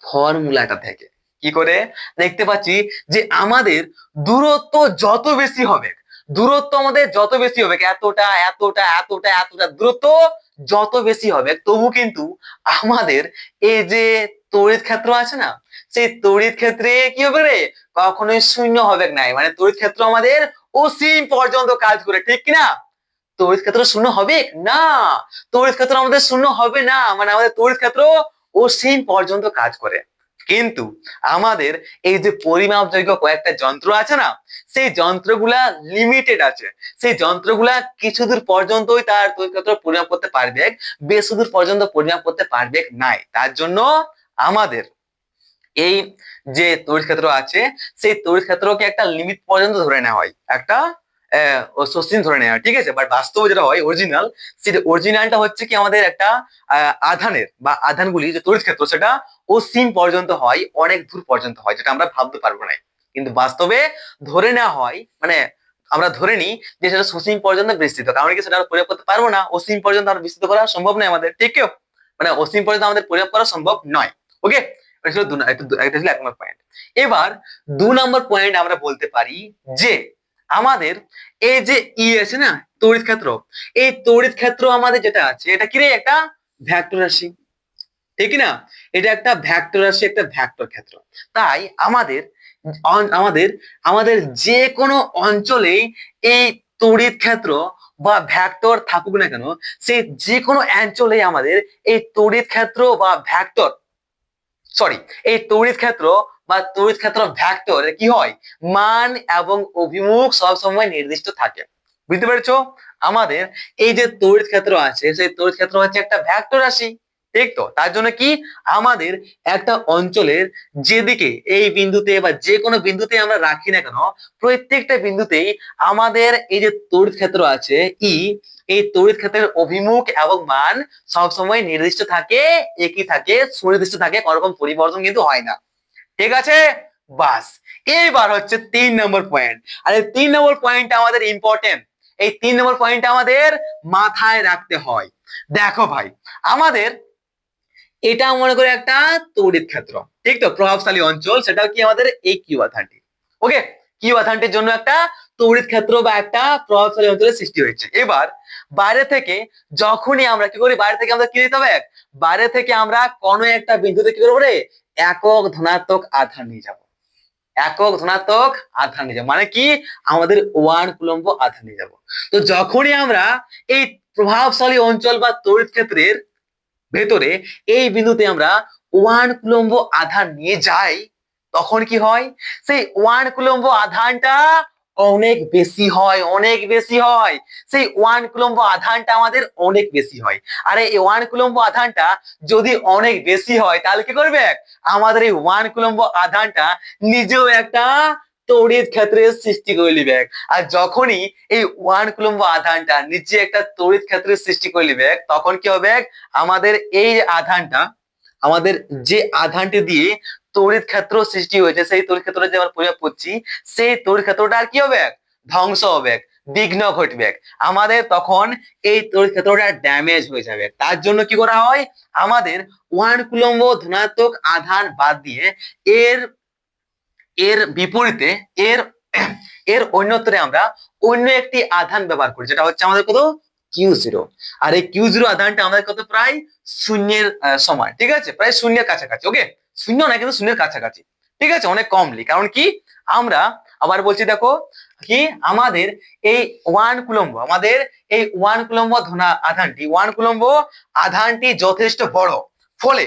Speaker 1: ফর্মুলাটা থেকে। কি করে দেখতে পাচ্ছি যে আমাদের দূরত্ব যত বেশি হবে, দূরত্ব আমাদের যত বেশি হবে, এতটা এতটা এতটা এতটা দূরত্ব যত বেশি হবে, তবু কিন্তু আমাদের এই যে তড়িৎ ক্ষেত্র আছে না, সেই তড়িৎ ক্ষেত্রে কি হবে রে, কখনোই শূন্য হবে না। মানে তড়িৎ ক্ষেত্র আমাদের অসীম পর্যন্ত কাজ করে, ঠিক কিনা? তড়িৎ ক্ষেত্র শূন্য হবে না, তড়িৎ ক্ষেত্র আমাদের শূন্য হবে না, মানে আমাদের তড়িৎ ক্ষেত্র অসীম পর্যন্ত কাজ করে। কিন্তু আমাদের এই যে পরিমাপযোগ্য কয়েকটা যন্ত্র আছে না, সেই যন্ত্রগুলা লিমিটেড আছে। সেই যন্ত্রগুলা কিছু দূর পর্যন্তই তার তড়িৎ ক্ষেত্র পরিমাপ করতে পারবে, বেশি দূর পর্যন্ত পরিমাপ করতে পারবে নাই। তার জন্য আমাদের এই যে তড়িৎ ক্ষেত্র আছে, সেই তড়িৎ ক্ষেত্রকে একটা লিমিট পর্যন্ত ধরে নেওয়া হয়, একটা সসীম ধরে নেওয়া হয়, ঠিক আছে। বাট বাস্তবে যেটা হয় অরিজিনাল, সেটা অরিজিনালটা হচ্ছে কি, আমাদের একটা আধানের বা আধানগুলি যে তড়িৎ ক্ষেত্র, সেটা অসীম পর্যন্ত হয়, অনেক দূর পর্যন্ত হয়, যেটা আমরা ভাবতে পারবো না। কিন্তু বাস্তবে ধরে নেওয়া হয়, মানে আমরা ধরে নিই যে সেটা সসীম পর্যন্ত বিস্তৃত, কারণ কি সেটা প্রয়োগ করতে পারবো না, অসীম পর্যন্ত আমরা বিস্তৃত করা সম্ভব নয় আমাদের, ঠিক কেউ, মানে অসীম পর্যন্ত আমাদের প্রয়োগ করা সম্ভব নয়। ওকে, এটা ছিল এক নম্বর পয়েন্ট। এবার 2 নম্বর পয়েন্ট আমরা বলতে পারি যে আমাদের এই যে আছে না তড়িৎ ক্ষেত্র, এই তড়িৎ ক্ষেত্র আমাদের যেটা আছে, এটা কি রে, একটা ভেক্টর রাশি, ঠিক না? এটা একটা ভেক্টর রাশি, একটা ভেক্টর ক্ষেত্র। তাই আমাদের আমাদের আমাদের যে কোনো অঞ্চলে এই তড়িৎ ক্ষেত্র বা ভেক্টর থাকুক না কেন, সেই যে কোনো অঞ্চলে আমাদের এই তড়িৎ ক্ষেত্র বা ভেক্টর, সরি, এই তড়িৎ ক্ষেত্র বা তড়িৎ ক্ষেত্র ভেক্টর কি হয়, মান এবং অভিমুখ সবসময় নির্দিষ্ট থাকে। বুঝতে পেরেছো? আমাদের এই যে তড়িৎ ক্ষেত্র আছে, সেই তড়িৎ ক্ষেত্র হচ্ছে একটা ভেক্টর রাশি, ঠিক তো? তার জন্য কি, আমাদের একটা অঞ্চলের যেদিকে এই বিন্দুতে বা যে কোনো বিন্দুতে আমরা রাখি না কেন, প্রত্যেকটা বিন্দুতেই আমাদের এই যে তড়িৎ ক্ষেত্র আছে এই তড়িৎ ক্ষেত্রের অভিমুখ এবং মান সবসময় নির্দিষ্ট থাকে, একই থাকে, সুনির্দিষ্ট থাকে, কোনো রকম পরিবর্তন কিন্তু হয় না। ঠিক আছে? বাস, এইবার হচ্ছে 3 নম্বর পয়েন্ট। আর এই 3 নম্বর পয়েন্ট আমাদের ইম্পর্টেন্ট, এই 3 নম্বর পয়েন্ট আমাদের মাথায় রাখতে হয়। দেখো ভাই, আমাদের এটা মনে করে একটা তড়িৎ ক্ষেত্র, ঠিক তো, প্রভাবশালী অঞ্চল, সেটাও কি আমাদের এই কিউ আধানটি। ওকে, কিউ আধানটির জন্য একটা তড়িৎ ক্ষেত্র বা একটা প্রভাবশালী অঞ্চলের সৃষ্টি হয়েছে। এবার বাইরে থেকে যখনই আমরা কি করি, বাইরে থেকে আমরা কি নিতে হবে, বাইরে থেকে আমরা কোনো একটা বিন্দুতে কি করবো রে, একক ধনাত্মক আধান নিয়ে যাব, একক ধনাত্মক আধান নিয়ে যাবো, মানে কি, আমাদের 1 কুলম্ব আধান নিয়ে যাব। তো যখনই আমরা এই প্রভাবশালী অঞ্চল বা তড়িৎ ক্ষেত্রের ভেতরে এই বিন্দুতে আমরা 1 কুলম্ব আধান নিয়ে যাই, তখন কি হয়, সেই 1 কুলম্ব আধানটা অনেক বেশি হয়, অনেক বেশি হয়, সেই 1 কুলম্ব আধানটা আমাদের অনেক বেশি হয়। আর এই 1 কুলম্ব আধানটা যদি অনেক বেশি হয়, তাহলে কি করবে, আমাদের এই 1 কুলম্ব আধানটা নিজেও একটা তড়িৎ ক্ষেত্রের সৃষ্টি করে নিবে। আর যখনই এই 1 কুলম্ব আধানটা নিচে একটা তড়িৎ ক্ষেত্রের সৃষ্টি করে নিবে, তখন কি হবে, আমাদের এই আধানটা, আমাদের যে আধানটি দিয়ে তড়িৎ ক্ষেত্র সৃষ্টি হয়েছে, সেই তড়িৎ ক্ষেত্রে যে আমরা প্রয়োগ করছি, সেই তড়িৎ ক্ষেত্রটা আর কি হবে, ধ্বংস হবে, বিঘ্ন ঘটবে, আমাদের তখন এই তড়িৎ ক্ষেত্রটা ড্যামেজ হয়ে যাবে। তার জন্য কি করা হয়, আমাদের 1 কুলম্ব ধনাত্মক আধান বাদ দিয়ে এর এর বিপরীতে এর এর অন্যত্তরে আমরা অন্য একটি আধান ব্যবহার করি, যেটা হচ্ছে আমাদের কত Q0। আর এই Q0 আধানটা আমাদের কত প্রায় শূন্যের সমান, ঠিক আছে, প্রায় শূন্যের কাছাকাছি। ওকে, শূন্য না কিন্তু শূন্যের কাছাকাছি, ঠিক আছে, অনেক কমলি। কারণ কি আমরা আবার বলছি দেখো কি আমাদের এই 1 কুলম্ব, আমাদের এই 1 কুলম্ব আধানটি 1 কুলম্ব আধানটি যথেষ্ট বড়, ফলে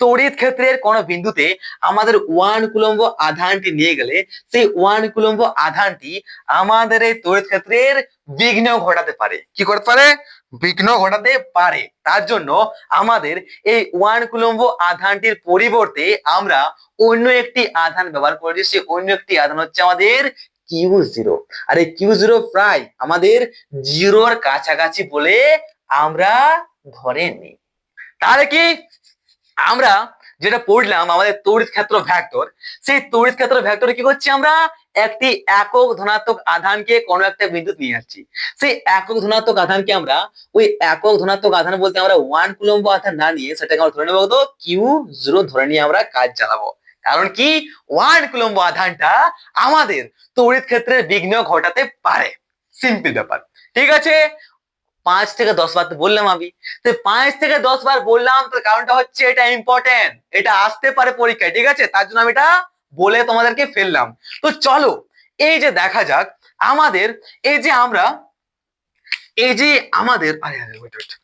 Speaker 1: তড়িৎ ক্ষেত্রের কোন বিন্দুতে আমাদের 1 কুলম্ব আধানটি নিয়ে গেলে সেই 1 কুলম্ব আধানটি আমাদের এই তড়িৎ ক্ষেত্রের বিঘ্ন ঘটাতে পারে। কি করতে পারে? বিঘ্ন ঘটাতে পারে। তার জন্য আমাদের এই 1 কুলম্ব আধানটির পরিবর্তে আমরা অন্য একটি আধান ব্যবহার করেছি। সেই অন্য একটি আধান হচ্ছে আমাদের Q0। আর এই Q0 প্রায় আমাদের জিরোর কাছাকাছি বলে আমরা ধরে নিই। তাহলে কি আমরা যেটা পড়লাম আমাদের তড়িৎ ক্ষেত্র ভেক্টর, সেই তড়িৎ ক্ষেত্র ভেক্টরে কি করছি আমরা একটি একক ধনাত্মক আধানকে কোনো একটা বিন্দুতে নিয়ে যাচ্ছি। সেই একক ধনাত্মক আধানকে আমরা ওই একক ধনাত্মক আধান বলতে আমরা 1 কুলম্ব আধান না নিয়ে সেটাকে আমরা ধরে নেবো কত Q0 ধরে নিয়ে আমরা কাজ চালাবো। কারণ কি 1 কুলম্ব আধানটা আমাদের তড়িৎ ক্ষেত্রে বিঘ্ন ঘটাতে পারে। সিম্পল ব্যাপার, ঠিক আছে। 5 থেকে 10 বার তো বললাম আমি, তো 5 থেকে 10 বার বললাম, তার কারণটা হচ্ছে এটা ইম্পর্টেন্ট, এটা আসতে পারে পরীক্ষায়, ঠিক আছে, তার জন্য আমি এটা বলে তোমাদেরকে ফেললাম। তো চলো এই যে দেখা যাক আমাদের এই যে আমরা এই যে আমাদের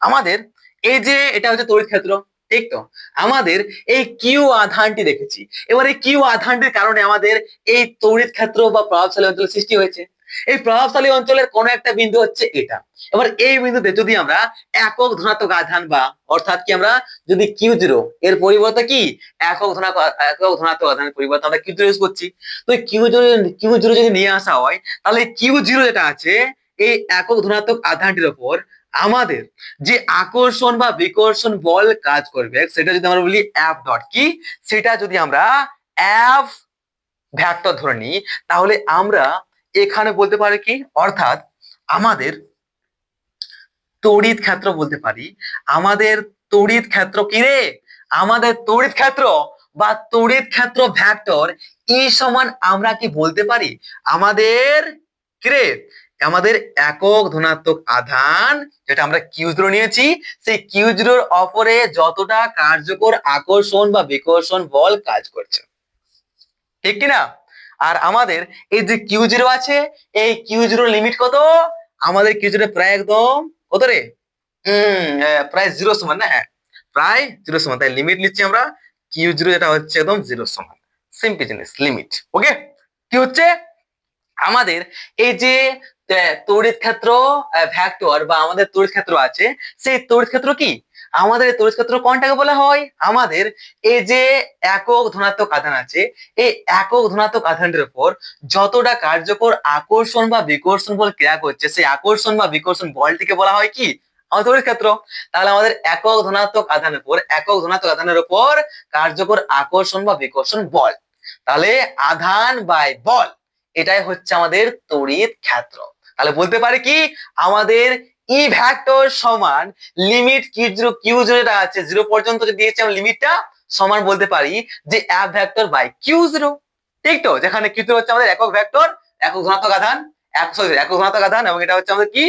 Speaker 1: আমাদের এই যে এটা হচ্ছে তড়িৎ ক্ষেত্র, ঠিক তো। আমাদের এই কিউ আধানটি দেখেছি, এবার এই কিউ আধানটির কারণে আমাদের এই তড়িৎ ক্ষেত্র বা প্রভাবশালী অঞ্চলের সৃষ্টি হয়েছে। এই প্রভাবশালী অঞ্চলের কোন একটা বিন্দু হচ্ছে এটা। এবার এই বিন্দুতে যদি আমরা একক ধনাত্মক আধান বা অর্থাৎ কি আমরা যদি Q0 এর পরিবর্তে কি একক ধনাত্মক আধানের পরিবর্তে আমরা Q0 ইউজ করছি, তো Q0 যদি নিয়ে আসা হয় তাহলে Q0 যেটা আছে এই একক ধনাত্মক আধানটির উপর আমাদের যে আকর্ষণ বা বিকর্ষণ বল কাজ করবে সেটা যদি আমরা বলি F ডট, কি সেটা যদি আমরা F ভেক্টর ধরে নিই তাহলে আমরা এখানে বলতে পারি কি, অর্থাৎ আমাদের তড়িৎ ক্ষেত্র বলতে পারি, আমাদের তড়িৎ ক্ষেত্র কি রে, আমাদের তড়িৎ ক্ষেত্র বা তড়িৎ ক্ষেত্র ভেক্টর E সমান আমরা কি বলতে পারি আমাদের কি রে, আমাদের একক ধনাত্মক আধান যেটা আমরা Q0 নিয়েছি সেই Q0 এর অপরে যতটা কার্যকর আকর্ষণ বা বিকর্ষণ বল কাজ করছে, ঠিক কিনা। আর আমাদের এই যে Q0 আছে এই Q0 লিমিট কত, আমাদের Q0 প্রায় একদম কত রে, প্রায় 0 সমান না, হ্যাঁ প্রায় 0 সমান, তাই লিমিট নিচ্ছি আমরা Q0 যেটা হচ্ছে একদম 0 সমান। সিম্পল জিনিস লিমিট। ওকে, কি হচ্ছে আমাদের এই যে তড়িৎ ক্ষেত্র ভেক্টর বা আমাদের তড়িৎ ক্ষেত্র আছে, সেই তড়িৎ ক্ষেত্র কি আমাদের তড়িৎ ক্ষেত্র কোনটাকে বলা হয়, আমাদের এই যে একক ধনাত্মক আধান আছে এই একক ধনাত্মক আধানটির উপর যতটা কার্যকর আকর্ষণ বা বিকর্ষণ বল ক্রিয়া করছে সেই আকর্ষণ বা বিকর্ষণ বলটিকে বলা হয় কি আমাদের তড়িৎ ক্ষেত্র। তাহলে আমাদের একক ধনাত্মক আধানের উপর কার্যকর আকর্ষণ বা বিকর্ষণ বল, তাহলে আধান বাই বল, এটাই হচ্ছে আমাদের তড়িৎ ক্ষেত্র। তাহলে বলতে পারি কি আমাদের ই ভেক্টর সমান লিমিট Q0 যেটা আছে 0 পর্যন্ত যে দিয়েছে আমরা লিমিটটা সমান বলতে পারি যে F ভেক্টর বাই Q0, ঠিক তো, যেখানে Q0 হচ্ছে আমাদের একক ভেক্টর, একক ধনাত্মক আধান, একক ধনাত্মক আধান, এবং এটা হচ্ছে আমাদের কি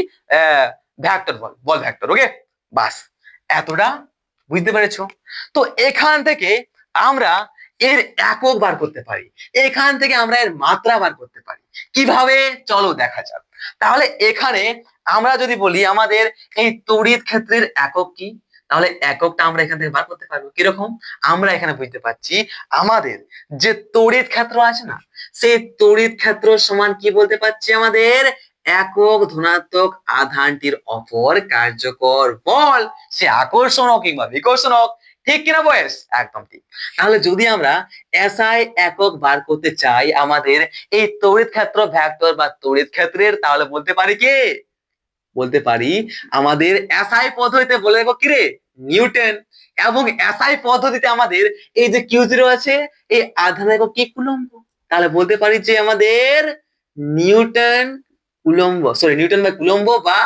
Speaker 1: ভেক্টর বল ভেক্টর। ওকে, বাস এতটা বুঝতে পেরেছো। তো এখান থেকে আমরা এর একক বার করতে পারি, এখান থেকে আমরা এর মাত্রা বার করতে পারি। কিভাবে চলো দেখা যাক। তাহলে এখানে আমরা যদি বলি আমাদের এই তড়িৎ ক্ষেত্রের একক কি, তাহলে এককটা আমরা এখান থেকে বার করতে পারবো। কিরকম, আমরা এখানে বুঝতে পারছি আমাদের যে তড়িৎ ক্ষেত্র আছে না সেই তড়িৎ ক্ষেত্র সমান কি বলতে পারছি আমাদের একক ধনাত্মক আধানটির অপর কার্যকর বল, সে আকর্ষণ হোক কিংবা বিকর্ষণ হোক, ঠিক কিনা বয়েস, একদম ঠিক। তাহলে যদি আমরা এসআই একক বার করতে চাই আমাদের এই তড়িৎ ক্ষেত্র ভেক্টর বা তড়িৎ ক্ষেত্রের, তাহলে বলতে পারি কি, বলতে পারি আমাদের এসআই পদ্ধতিতে বলে দেবো কি রে নিউটন, এবং এসআই পদ্ধতিতে আমাদের এই যে Q0 আছে এই আধানের একক কি কুলম্ব, তাহলে বলতে পারি যে আমাদের নিউটন নিউটন বাই কুলম্ব বা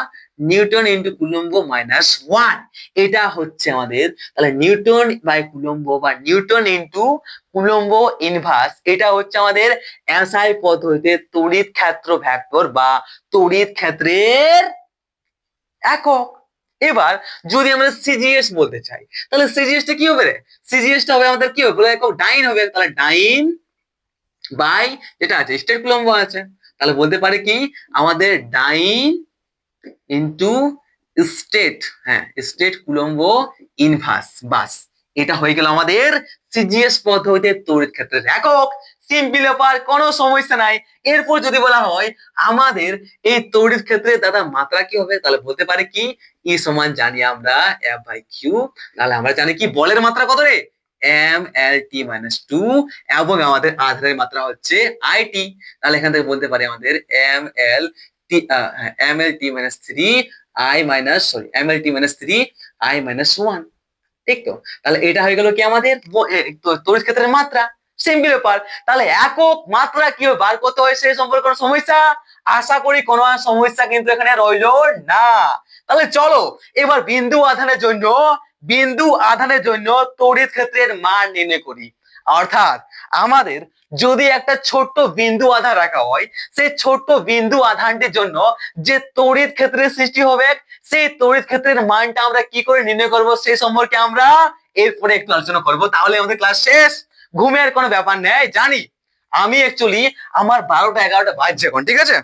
Speaker 1: নিউটন ইন্টু কুলম্ব মাইনাস 1, এটা হচ্ছে আমাদের তাহলে নিউটন বাই কুলম্ব বা নিউটন ইন্টু কুলম্ব ইনভার্স, এটা হচ্ছে আমাদের এসআই পদ্ধতিতে তড়িৎ ক্ষেত্র ভেক্টর বা তড়িৎ ক্ষেত্রের একক। এবার যদি আমরা সিজিএস বলতে চাই তাহলে সিজিএস টা কি হবে রে? সিজিএস টা হবে আমাদের কি হবে? একক ডাইন হবে, তাহলে ডাইন বাই যেটা আছে স্টেট কুলম্ব আছে, তাহলে বলতে পারে কি আমাদের ডাইন ইন্টু স্টেট, হ্যাঁ স্টেট কুলম্ব ইনভার্স, বাস এটা হয়ে গেল আমাদের সিজিএস পদ্ধতিতে তড়িৎ ক্ষেত্রের একক। সিম্পল ব্যাপার, কোনো সমস্যা নাই। এরপর যদি বলা হয় আমাদের এই তড়িৎ ক্ষেত্রে দাদা মাত্রা কি হবে, তাহলে বলতে পারে কি ই সমান জানি আমরা এফ বাই কিউ, তাহলে আমরা জানি কি বলের মাত্রা কত রে? এম এল টি মাইনাস 2 এবং আমাদের আধানের মাত্রা হচ্ছে আই টি, তাহলে এখান থেকে বলতে পারি আমাদের M L T M L T minus 3 I minus M L T minus 3 I minus 1, ঠিক তো? তাহলে এটা হয়ে গেল কি আমাদের তড়িৎ ক্ষেত্রের মাত্রা। সিম্পল ব্যাপার। তাহলে একক মাত্রা কিভাবে বার করতে হয় সেই সম্পর্কে কোনো সমস্যা? আশা করি কোনো সমস্যা কিন্তু এখানে রইল না। তাহলে চলো এবার বিন্দু আধানের জন্য তড়িৎ ক্ষেত্রের মান নির্ণয় করি। অর্থাৎ আমাদের যদি একটা ছোট্ট বিন্দু আধান রাখা হয়, সেই ছোট্ট বিন্দু আধানটির জন্য যে তড়িৎ ক্ষেত্রের সৃষ্টি হবে, সেই তড়িৎ ক্ষেত্রের মানটা আমরা কি করে নির্ণয় করব সেই সম্পর্কে আমরা এরপরে একটু আলোচনা করব। তাহলে আমাদের ক্লাস শেষ, ঘুমের কোনো ব্যাপার নেই। জানি আমি অ্যাকচুয়ালি আমার 12টা 11টা বাজছে এখন, ঠিক আছে?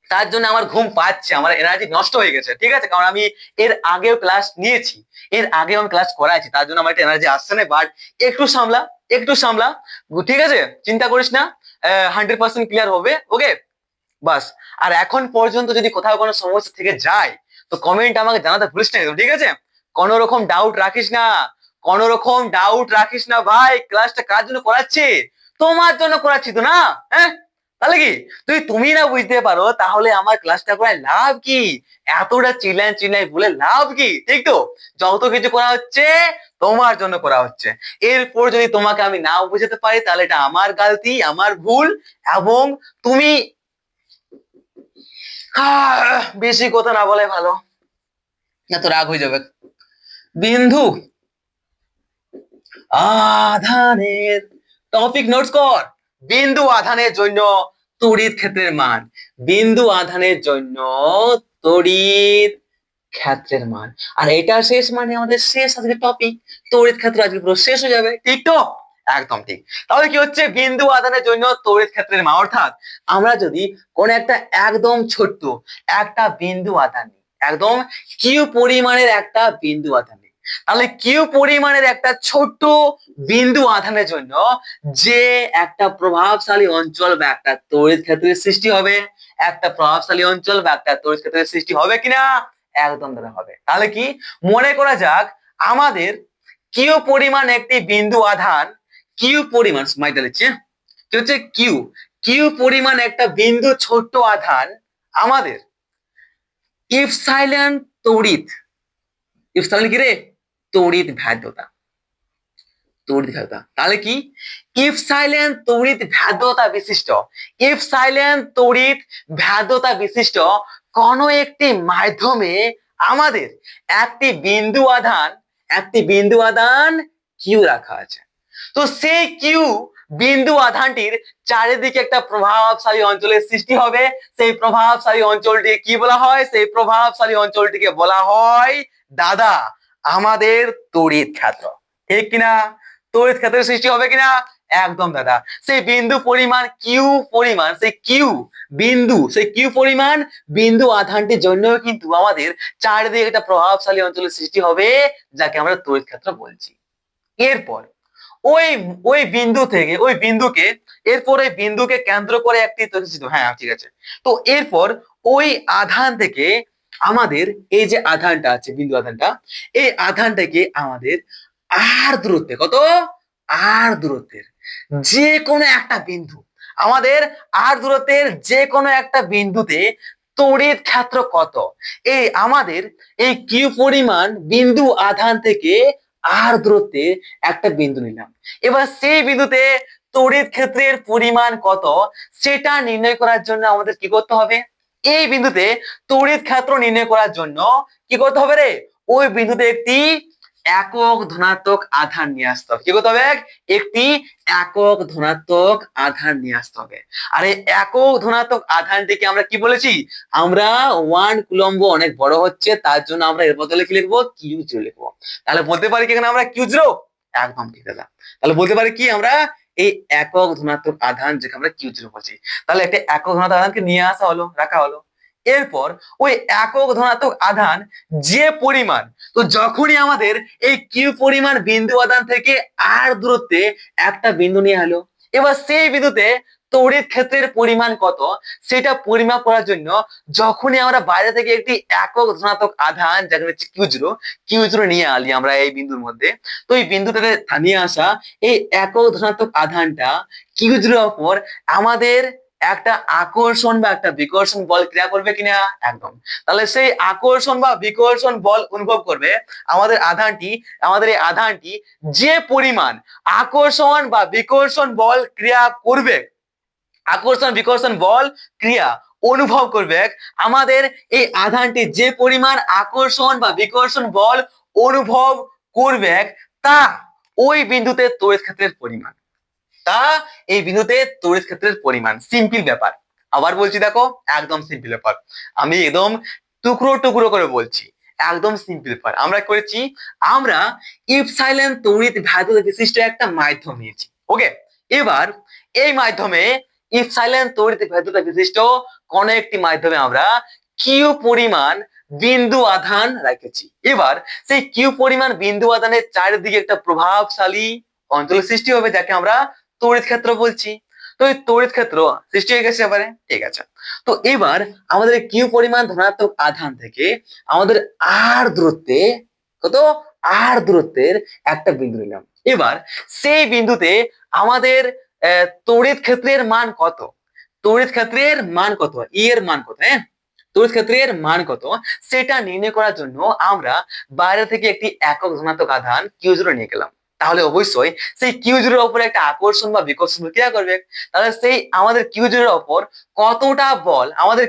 Speaker 1: তার জন্য আমার ঘুম পাচ্ছে, আমার এনার্জি নষ্ট হয়ে গেছে, ঠিক আছে? কারণ আমি এর আগেও ক্লাস নিয়েছি, এর আগেও আমি ক্লাস করাইছি, তার জন্য আমার একটা এনার্জি আসছে না। বাট একটু সামলা, ঠিক আছে? চিন্তা করিস না, 100% ক্লিয়ার হবে, ওকে? বাস। আর এখন পর্যন্ত যদি কোথাও কোনো সমস্যা থেকে যায় তো কমেন্ট আমাকে জানাতে ভুলিস না, ঠিক আছে? কোনো রকম ডাউট রাখিস না, কোনো রকম ডাউট রাখিস না ভাই। ক্লাসটা কার জন্য করাচ্ছি? তোমার জন্য করাচ্ছি তো, না? হ্যাঁ, তাহলে কি তুমি না বুঝতে পারো তাহলে আমার ক্লাসটা করায় লাভ কি? এতটা চিল্লাই বলে লাভ কি? ঠিক তো? যত কিছু করা হচ্ছে তোমার জন্য করা হচ্ছে। এরপর যদি তোমাকে আমি না বুঝাতে পারি তাহলে এটা আমার গালতি, আমার ভুল। এবং তুমি বেশি কথা না বলে ভালো, না তো রাগ হয়ে যাবে। বিন্দু আধানের টপিক নোটস কর। বিন্দু আধানের জন্য তড়িৎ ক্ষেত্রের মান, বিন্দু আধানের জন্য তড়িৎ ক্ষেত্রের মান। আর এটা শেষ মানে আমাদের শেষ আজকে টপিক, তড়িৎ ক্ষেত্র আজকে পুরো শেষ হয়ে যাবে, ঠিক তো? একদম ঠিক। তাহলে কি হচ্ছে বিন্দু আধানের জন্য তড়িৎ ক্ষেত্রের মান? অর্থাৎ আমরা যদি কোন একটা একদম ছোট্ট একটা বিন্দু আধান নিই, একদম কিউ পরিমাণের একটা বিন্দু আধান নিই, তাহলে কিউ পরিমাণের একটা ছোট্ট বিন্দু আধানের জন্য যে একটা প্রভাবশালী অঞ্চল বা একটা তড়িৎ ক্ষেত্রের সৃষ্টি হবে, একটা প্রভাবশালী অঞ্চল বা একটা তড়িৎ ক্ষেত্রের সৃষ্টি হবে কিনা? একদম দাদা হবে। তাহলে কি মনে করা যাক আমাদের কিউ পরিমাণ একটি বিন্দু আধান, কিউ পরিমাণ স্মাইটা লিখছি, কি হচ্ছে কিউ পরিমাণ একটা বিন্দু ছোট্ট আধান আমাদের ইপসাইলন তড়িৎ, ইপসাইলন কি রে? তড়িৎ ভেদ্যতা, তাহলে কি ইপসাইলন তড়িৎ ভেদ্যতা বিশিষ্ট, ইপসাইলন তড়িৎ ভেদ্যতা বিশিষ্ট কোন একটি মাধ্যমে আমাদের একটি বিন্দু আধান কিউ রাখা আছে। তো সেই কিউ বিন্দু আধানটির চারিদিকে একটা প্রভাবশালী অঞ্চলের সৃষ্টি হবে। সেই প্রভাবশালী অঞ্চলটি কি বলা হয়? সেই প্রভাবশালী অঞ্চলটিকে বলা হয় দাদা আমাদের তড়িৎ ক্ষেত্র, ঠিক কিনা? তড়িৎ ক্ষেত্রের সৃষ্টি হবে কিনা? একদম দাদা। সেই বিন্দু পরিমাণ সেই কিউ পরিমাণ বিন্দু আধানটির জন্য কিন্তু আমাদের চারিদিকে একটা প্রভাবশালী অঞ্চলের সৃষ্টি হবে, যাকে আমরা তড়িৎ ক্ষেত্র বলছি। এরপর ওই বিন্দুকে কেন্দ্র করে একটি হ্যাঁ ঠিক আছে। তো এরপর ওই আধান থেকে আমাদের এই যে আধানটা আছে, বিন্দু আধানটা, এই আধানটাকে আমাদের আর দূরত্বে, কত আর দূরত্বের যে কোনো একটা বিন্দু, আমাদের আর দূরত্বের যে কোনো একটা বিন্দুতে তড়িৎ ক্ষেত্র কত, এই আমাদের এই কিউ পরিমাণ বিন্দু আধান থেকে আর দূরত্বে একটা বিন্দু নিলাম। এবার সেই বিন্দুতে তড়িৎ ক্ষেত্রের পরিমাণ কত সেটা নির্ণয় করার জন্য আমাদের কি করতে হবে, এই বিন্দুতে তড়িৎ ক্ষেত্র নির্ণয় করার জন্য কি করতে হবে রে, ওই বিন্দুতে একটি একক ধনাত্মক আধান নিয়ে আসতে হবে। কি করতে হবে, একটি একক ধনাত্মক আধান নিয়ে আসতে হবে। আর এই একক ধনাত্মক আধানটিকে আমরা কি বলেছি, আমরা 1 কুলম্ব অনেক বড় হচ্ছে, তার জন্য আমরা এর বদলে কি লিখবো, Q0 লিখবো। তাহলে বলতে পারি কি এখানে আমরা Q0, একদম ঠিক আছে। তাহলে বলতে পারি কি আমরা এই একক ধনাত্মক আধান যেখানে আমরা Q0 বলছি, তাহলে একটা একক ধনাত্মক আধানকে নিয়ে আসা হলো, রাখা হলো। এরপর ওই একক ধনাত্মক আধান যে পরিমাণ, তো যখনই আমাদের এই কিউ পরিমাণ বিন্দু আধান থেকে আর দূরত্বে একটা বিন্দু নিয়ে হলো, এবার সেই বিন্দুতে তড়িৎ ক্ষেত্রের পরিমাণ কত সেটা পরিমাপ করার জন্য যখনই আমরা বাইরে থেকে একটি একক ধনাত্মক আধান যেখানে হচ্ছে কিউ জিরো নিয়ে আলি আমরা এই বিন্দুর মধ্যে, তো এই বিন্দুটাতে নিয়ে আসা এই একক ধনাত্মক আধানটা কিউ জিরোর ওপর আমাদের একটা আকর্ষণ বা একটা বিকর্ষণ বল ক্রিয়া করবে কিনা, একদম। তাহলে সেই আকর্ষণ বা বিকর্ষণ বল অনুভব করবে আমাদের এই আধানটি যে পরিমাণ আকর্ষণ বা বিকর্ষণ বল ক্রিয়া করবে, আকর্ষণ বিকর্ষণ বল ক্রিয়া অনুভব করবে, আমাদের এই আধানটি যে পরিমাণ আকর্ষণ বা বিকর্ষণ বল অনুভব করবে তা ওই বিন্দুতে তড়িৎ ক্ষেত্রের পরিমাণ, তা এই বিন্দুতে তড়িৎ ক্ষেত্রের পরিমাণ। সিম্পল ব্যাপার, আবার বলছি দেখো, একদম সিম্পল ব্যাপার, আমি একদম টুকরো টুকরো করে বলছি, একদম সিম্পল ব্যাপার। আমরা করেছি, আমরা ইপসাইলন তড়িৎ ভেদ্যুত বিশিষ্ট একটা মাধ্যম নিয়েছি, ওকে। এবার এই মাধ্যমে ইপসাইলন তড়িৎ ভেদ্যুত বিশিষ্ট কোন একটি মাধ্যমে আমরা কিউ পরিমাণ বিন্দু আধান রেখেছি। এবার সেই কিউ পরিমাণ বিন্দু আধানের চারিদিকে একটা প্রভাবশালী অঞ্চল সৃষ্টি হবে যাকে আমরা তড়িৎ ক্ষেত্র বলছি। তো এই তড়িৎ ক্ষেত্র সৃষ্টি হয়ে গেছে এবারে, ঠিক আছে। তো এবার আমাদের কিউ পরিমাণ ধনাত্মক আধান থেকে আমাদের আর দূরত্বে, কত আর দূরত্বের একটা বিন্দু নিলাম। এবার সেই বিন্দুতে আমাদের তড়িৎ ক্ষেত্রের মান কত, তড়িৎ ক্ষেত্রের মান কত, ই এর মান কত, হ্যাঁ তড়িৎ ক্ষেত্রের মান কত সেটা নির্ণয় করার জন্য আমরা বাইরে থেকে একটি একক ধনাত্মক আধান কিউ জিরো নিয়ে গেলাম। তাহলে অবশ্যই সেই কিউ জিরোর উপরে একটা আকর্ষণ বা বিকর্ষণ ক্রিয়া করবে। তাহলে সেই আমাদের কিউ জিরোর উপর কতটা বল আমাদের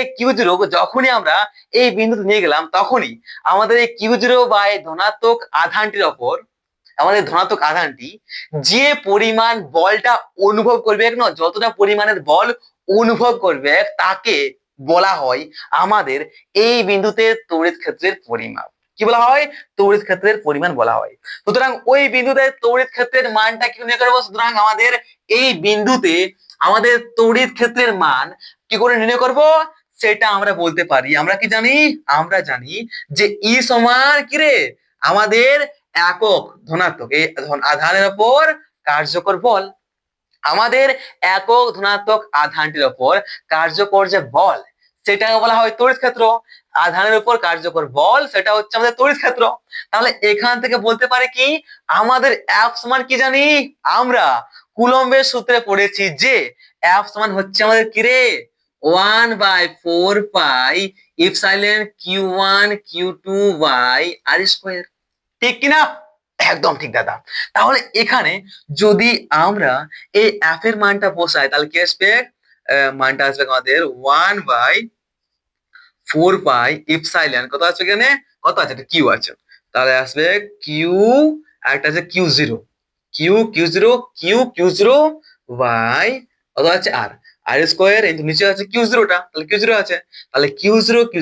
Speaker 1: এই কিউ জিরো যখনই আমরা এই বিন্দুতে নিয়ে গেলাম, তখনই আমাদের এই কিউ জিরো বা এই ধনাত্মক আধানটির ওপর, আমাদের ধনাত্মক আধানটি যে পরিমাণ বলটা অনুভব করবে না, যতটা পরিমাণের বল অনুভব করবে তাকে বলা হয় আমাদের এই বিন্দুতে তড়িৎ ক্ষেত্রের পরিমাপ। কি বলা হয়, তড়িৎ ক্ষেত্রের পরিমাণ বলা হয়। সুতরাং ওই বিন্দুতে তড়িৎ ক্ষেত্রের মানটা কি নির্ণয় করবো, সুতরাং আমাদের এই বিন্দুতে আমাদের তড়িৎ ক্ষেত্রের মান কি করে নির্ণয় করব সেটা আমরা বলতে পারি। আমরা কি জানি, আমরা জানি যে ই সমান কি রে, আমাদের একক ধনাত্মক এই আধানের উপর কার্যকর বল, আমাদের একক ধনাত্মক আধানটির উপর কার্যকর যে বল সেটাকে বলা হয় তড়িৎ ক্ষেত্র। আধানের উপর কার্যকর বল সেটা হচ্ছে আমাদের তড়িৎ ক্ষেত্র। তাহলে এখান থেকে বলতে পারে কি, আমাদের এফ সমান কি জানি, আমরা কুলম্বের সূত্রে পড়েছি যে এফ সমান হচ্ছে আমাদের কি রে, 1/4 pi epsilon Q1 Q2 by r square, ঠিক কিনা, একদম ঠিক দাদা। তাহলে এখানে যদি আমরা এই এফ এর মানটা বসাই তাহলে কি আসবে, মানটা আসবে আমাদের 1/4 পাই ইপসাইলন, কত আসবে এখানে, কত আছে, এটা কিউ আছে, তাহলে আসবে কিউ, একটা আছে কিউ জিরো বাই কত আছে আর আর স্কোয়ার, কিন্তু নিচে আছে কিউ জিরোটা, তাহলে কিউ জিরো আছে, তাহলে কিউ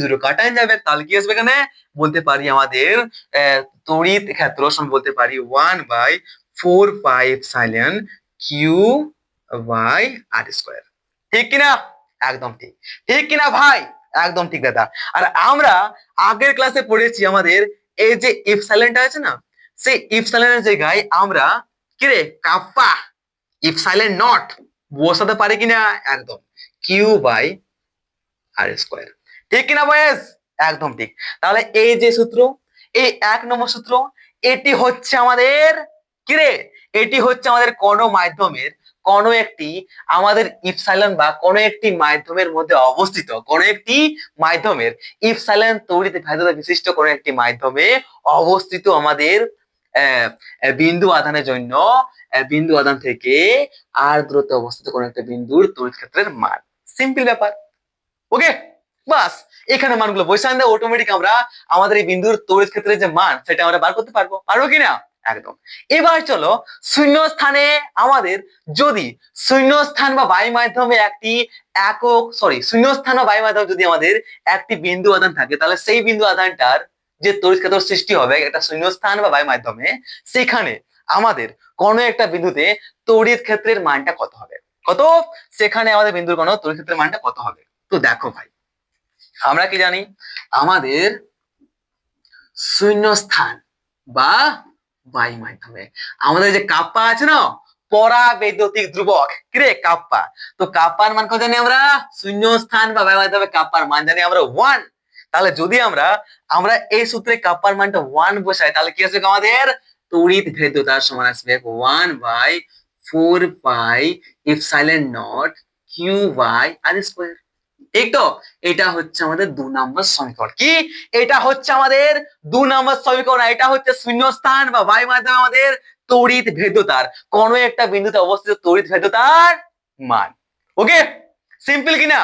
Speaker 1: জিরো কাটাই যাবে, তাহলে কি আসবে এখানে, বলতে পারি আমাদের তড়িৎ ক্ষেত্র সমান বলতে পারি 1/4 pi epsilon q by r square, ঠিক কিনা, একদম ঠিক, ঠিক কিনা ভাই, একদম ঠিক দাদা। আর আমরা আগের ক্লাসে পড়েছি আমাদের এই যে ইপসাইলনটা আছে না, সেই ইপসাইলনের জায়গায় আমরা কি রে কাপ্পা ইপসাইলন নট বসাতে পারি কিনা, একদম কিউ বাই আর স্কোয়ার, ঠিক কিনা বয়েস, একদম ঠিক। তাহলে এই যে সূত্র, এই 1 নম্বর সূত্র, এটি হচ্ছে আমাদের কি রে, এটি হচ্ছে আমাদের কোন মাধ্যমের, কোন একটি আমাদের ইপসাইলন বা কোন একটি মাধ্যমের মধ্যে অবস্থিত, কোন একটি মাধ্যমের ইপসাইলন তড়িৎ ভেদ্যতা বিশিষ্ট কোন একটি মাধ্যমে অবস্থিত আমাদের বিন্দু আধানের জন্য বিন্দু আধান থেকে আর দূরত্বে অবস্থিত কোন একটা বিন্দুর তড়িৎ ক্ষেত্রের মান। সিম্পল ব্যাপার। ওকে, বাস এখানে মানগুলো বসান দিয়ে অটোমেটিক আমরা আমাদের এই বিন্দুর তড়িৎ ক্ষেত্রের যে মান সেটা আমরা বার করতে পারবো। পারবো কিনা? একদম। এবার চলো শূন্য স্থানে আমাদের যদি শূন্য স্থান বা বায়ু মাধ্যমে একটি শূন্য স্থান বা বায়ু মাধ্যমে যদি আমাদের একটি বিন্দু আধান থাকে, তাহলে সেই বিন্দু আধানটার যে তড়িৎ ক্ষেত্র সৃষ্টি হবে একটা শূন্য স্থান বা বায়ু মাধ্যমে, সেখানে আমাদের কোন একটা বিন্দুতে তড়িৎ ক্ষেত্রের মানটা কত হবে? কত? সেখানে আমাদের বিন্দুর কোন তড়িৎ ক্ষেত্রের মানটা কত হবে? তো দেখো ভাই, আমরা কি জানি আমাদের শূন্যস্থান বা বায়ু মাধ্যমে আমাদের যে কাপ্পা আছে না, পরাবৈদ্যুতিক ধ্রুবক, কিরে কাপ্পা, তো কাপ্পার মান কত জানি আমরা? শূন্যস্থান বা বায়ু মাধ্যমে কাপ্পার মান জানি আমরা 1। তাহলে যদি আমরা আমরা এই সূত্রে কাপ্পার মানটা 1 বসাই, তাহলে কি আসবে আমাদের? তড়িৎ ভেদ্যতার সমান আসবে 1/4 পাই Q/r²। ঠিক তো? এটা হচ্ছে আমাদের 2 নম্বর সমীকরণ। কি? এটা হচ্ছে আমাদের 2 নম্বর সমীকরণ। এটা হচ্ছে শূন্যস্থান বা বায়ু মাধ্যমে আমাদের তড়িৎ ভেদ্যতার, কোন একটা বিন্দুতে অবস্থিত তড়িৎ ভেদ্যতার মান। ওকে, সিম্পল কিনা?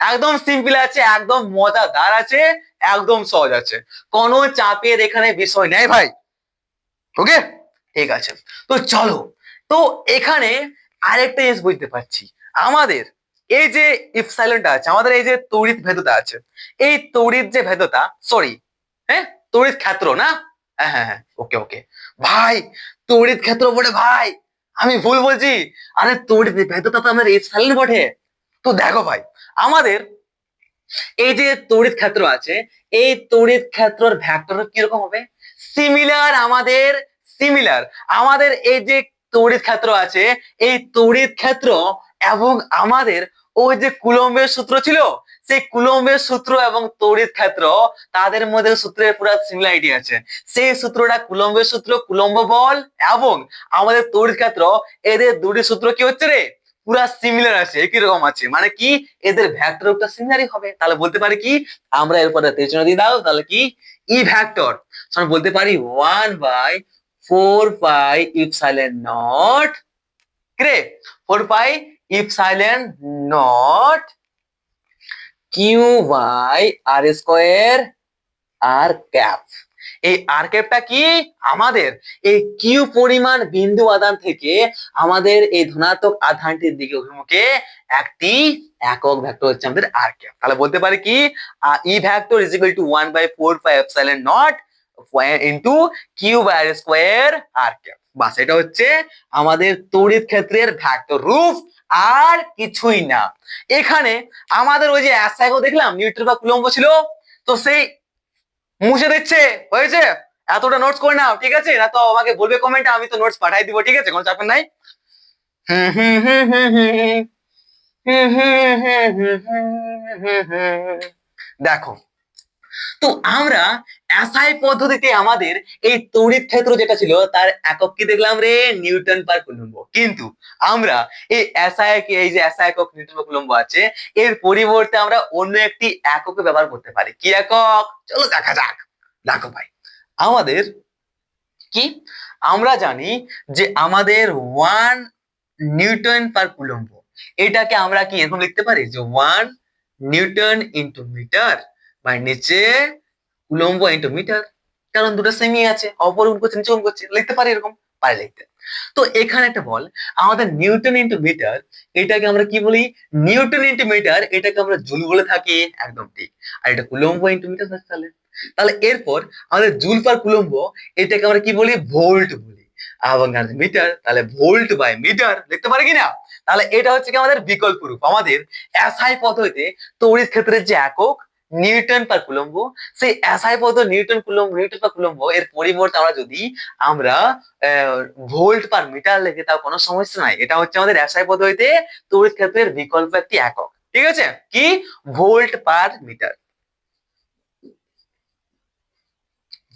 Speaker 1: একদম সিম্পল আছে, একদম মজাদার আছে, একদম সহজ আছে, কোনো চাপের এখানে বিষয় নেই ভাই। ওকে, ঠিক আছে। তো চলো, তো এখানে আরেকটা জিনিস বুঝতে পারছি, আমাদের এই যে ইপসাইলনটা আছে, আমাদের এই যে তড়িৎ ভেদ্যতা আছে, এই তড়িৎ যে ভেদ্যতা, সরি, হ্যাঁ তড়িৎ ক্ষেত্র না, হ্যাঁ হ্যাঁ হ্যাঁ, ওকে ওকে ভাই, তড়িৎ ক্ষেত্র বটে ভাই, আমি ভুল বলছি। আরে তড়িৎ ভেদ্যতা তো আমাদের ইপসাইলন বটে। তো দেখো ভাই, আমাদের এই যে তড়িৎ ক্ষেত্র আছে, এই তড়িৎ ক্ষেত্রের ভেক্টর কিরকম হবে? সিমিলার আমাদের এই যে তড়িৎ ক্ষেত্র আছে, এই তড়িৎ ক্ষেত্র এবং আমাদের ওই যে কুলম্বের সূত্র ছিল, সেই কুলম্বের সূত্র এবং তড়িৎ ক্ষেত্র, তাদের মধ্যে সূত্রের পুরো সিমিলারিটি আছে। সেই সূত্রটা কুলম্বের সূত্র, কুলম্ব বল এবং আমাদের তড়িৎ ক্ষেত্র, এদের দুটি সূত্র কি হচ্ছে রে? পুরা সিমিলার আছে, একই রকম আছে, মানে কি এদের ভেক্টরটা সিমিলারই হবে। তাহলে বলতে পারি কি আমরা এরপরে চিহ্ন দিয়ে দাও, তাহলে কি ই ভেক্টর আমরা বলতে পারি 1/4 পাই ইপসাইলন নট, রে 4 পাই epsilon not Q/r², r cap. এই আর ক্যাপটা কি? আমাদের এই কিউ পরিমাণ বিন্দু আধান থেকে আমাদের এই ধনাত্মক আধানটির দিকে অভিমুখে একটি একক ভেক্টর হচ্ছে আমাদের আর ক্যাপ। তাহলে বলতে পারি কি E vector is equal to 1/4 pi epsilon not into Q/r² r cap. বাস, এটা হচ্ছে আমাদের তড়িৎ ক্ষেত্রের ভেক্টর রূপ, আর কিছুই না। এখানে আমাদের ওই যে অ্যাসাইগো দেখলাম নিউটন বা কুলম্ব ছিল, তো সেই মুছে দিচ্ছে, হয়েছে? এতটা নোটস করে নাও, ঠিক আছে? না তো আমাকে বলবে কমেন্টে, আমি তো নোটস পাঠাই দিব, ঠিক আছে? কোনো চাপ নাই। দেখো, তো আমরা এসআই পদ্ধতিতে আমাদের এই তড়িৎ ক্ষেত্র যেটা ছিল তার একক কি দেখলাম রে? নিউটন পার কুলম্ব। কিন্তু আমরা এই এসআই কে, এই যে এসআই একক নিউটন পার কুলম্ব আছে, এর পরিবর্তে আমরা অন্য একটি এককে ব্যবহার করতে পারি। কি একক? চলো দেখা যাক। দেখো ভাই, আমাদের কি আমরা জানি যে আমাদের 1 নিউটন পার কুলম্ব, এটাকে আমরা কি এরকম লিখতে পারি যে 1 নিউটন ইন্টু মিটার বাই নিচে কুলম্ব ইন্টু মিটার, কারণ দুটো সেমই আছে, অপর গুণ করছে নিচে গুণ করছে, লিখতে পারি এরকম, পারি লিখতে। তো এখানে একটা বল, আমাদের নিউটন ইন্টু মিটার, এটাকে আমরা কি বলি? নিউটন ইন্টু মিটার, এটাকে আমরা জুল বলে থাকি, একদম ঠিক। আর এটা কুলম্ব ইন্টু মিটার, তাহলে তাহলে এরপর আমাদের জুল পার কুলম্ব, এটাকে আমরা কি বলি? ভোল্ট বলি। এবং মিটার, তাহলে ভোল্ট বাই মিটার, দেখতে পারি কিনা? তাহলে এটা হচ্ছে কি আমাদের বিকল্প রূপ। আমাদের এসআই পদ্ধতিতে তড়িৎ ক্ষেত্রের যে একক নিউটন পার কুলম্ব, সেই এসআই পদ্ধতি নিউটন পার কুলম্ব এর পরিবর্তে আমরা যদি আমরা ভোল্ট পার মিটার লিখি, তাও কোনো সমস্যা নাই। এটা হচ্ছে আমাদের এসআই পদ্ধতিতে তড়িৎ ক্ষেত্রের বিকল্প একটি একক, ঠিক আছে? কি? Volt per metre,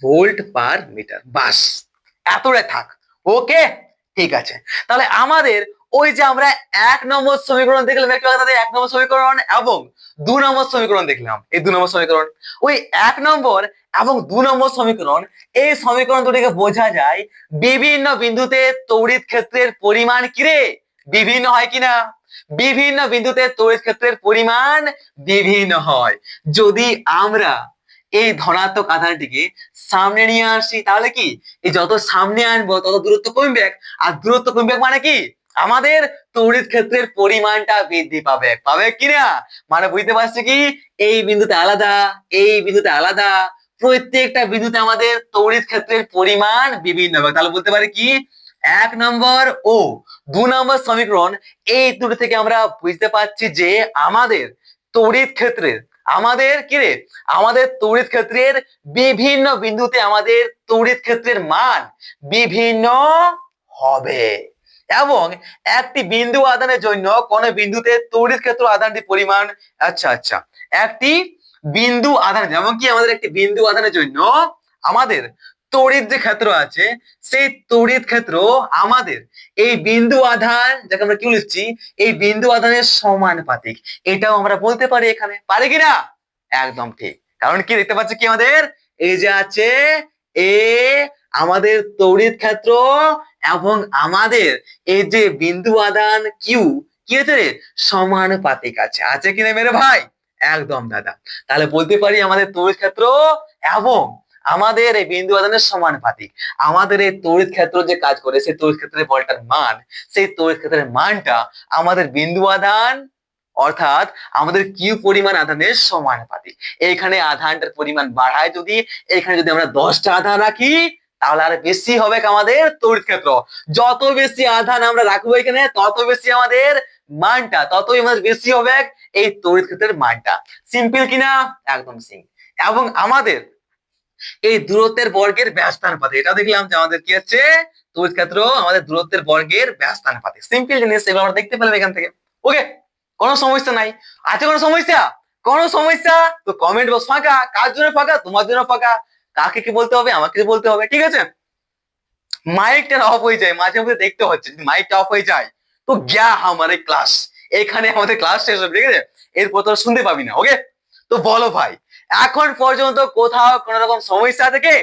Speaker 1: volt per metre. বাস, এতটাই থাক। ওকে, ঠিক আছে। তাহলে আমাদের ওই যে আমরা 1 নম্বর সমীকরণ দেখলাম একটু আগে, 1 নম্বর সমীকরণ এবং 2 নম্বর সমীকরণ দেখলাম, এই 2 নম্বর সমীকরণ, ওই 1 নম্বর এবং 2 নম্বর সমীকরণ, এই সমীকরণ দুটিকে বোঝা যায় বিভিন্ন বিন্দুতে তড়িৎ ক্ষেত্রের পরিমাণ কিরে বিভিন্ন হয় কিনা। বিভিন্ন বিন্দুতে তড়িৎ ক্ষেত্রের পরিমাণ বিভিন্ন হয়। যদি আমরা এই ধনাত্মক আধানটিকে সামনে নিয়ে আসি তাহলে কি এই যত সামনে আনবো তত দূরত্ব কমবে, আর দূরত্ব কমবে মানে কি আমাদের তড়িৎ ক্ষেত্রের পরিমাণটা বৃদ্ধি পাবে, পাবে কিনা। মানে বুঝতে পারছি কি এই বিন্দুতে আলাদা, এই বিন্দুতে আলাদা, প্রত্যেকটা বিন্দুতে আমাদের তড়িৎ ক্ষেত্রের পরিমাণ বিভিন্ন হবে। তাহলে বলতে পারি কি 1 নম্বর ও 2 নম্বর সমীকরণ, এই দুটো থেকে আমরা বুঝতে পারছি যে আমাদের তড়িৎ ক্ষেত্রের আমাদের কি রে আমাদের তড়িৎ ক্ষেত্রের বিভিন্ন বিন্দুতে আমাদের তড়িৎ ক্ষেত্রের মান বিভিন্ন হবে। এবং একটি বিন্দু আধানের জন্য কোন বিন্দুতে তড়িৎ ক্ষেত্র আধানটি পরিমাণ আচ্ছা একটি বিন্দু আধান, যেমন কি আমাদের একটি বিন্দু আধানের জন্য আমাদের তড়িৎ যে ক্ষেত্র আছে সেই তড়িৎ ক্ষেত্র আমাদের এই বিন্দু আধান, যাকে আমরা কি লিখছি এই বিন্দু আধানের সমানুপাতিক, এটাও আমরা বলতে পারি এখানে, পারি কিনা। একদম ঠিক, কারণ কি দেখতে পাচ্ছি কি আমাদের এই যে আছে এ আমাদের তড়িৎ ক্ষেত্র এবং আমাদের এই যে বিন্দু আধান কিউ কি আছে রে সমানুপাতিক আছে, আছে কিনা মেরে ভাই। একদম দাদা, তাহলে বলতে পারি আমাদের তড়িৎ ক্ষেত্র এবং আমাদের এই বিন্দু আধানের সমানুপাতিক। আমাদের এই তড়িৎ ক্ষেত্র যে কাজ করে সেই তড়িৎ ক্ষেত্রের বলটার মান, সেই তড়িৎ ক্ষেত্রের মানটা আমাদের বিন্দু আধান অর্থাৎ আমাদের কিউ পরিমাণ আধানের সমানুপাতিক। এইখানে আধানটার পরিমাণ বাড়ায় যদি, এখানে যদি আমরা 10টা আধান রাখি তাহলে আর বেশি হবে আমাদের তড়িৎ ক্ষেত্র। যত বেশি আধান আমরা রাখবো এখানে তত বেশি আমাদের মানটা, ততই আমাদের বেশি হবে এই তড়িৎ ক্ষেত্রের মানটা। সিম্পল কিনা, একদম সিম্পল। এবং আমাদের এই দূরত্বের বর্গের ব্যস্তানুপাতে, এটা দেখলাম যে আমাদের কি হচ্ছে তড়িৎ ক্ষেত্র আমাদের দূরত্বের বর্গের ব্যস্তানুপাতে। সিম্পল জিনিস, এগুলো আমরা দেখতে পেলাম এখান থেকে। ওকে, কোনো সমস্যা নাই। আছে কোনো সমস্যা? কোনো সমস্যা তো কমেন্ট বক্স ফাঁকা। কার জন্য ফাঁকা? তোমার জন্য ফাঁকা। কাকে কি বলতে হবে? আমাকে বলতে হবে, ঠিক আছে। মাইকটা অফ হয়ে যায় মাঝে মধ্যে, দেখতে হচ্ছে যদি মাইকটা অফ হয়ে যায় তো গিয়া আমার ক্লাস, এখানে আমাদের ক্লাস শেষ হবে, ঠিক আছে। এরপর তো শুনতে পাবি না। ওকে, তো বলো ভাই, এখন পর্যন্ত কোথাও কোন রকম সমস্যা থেকে?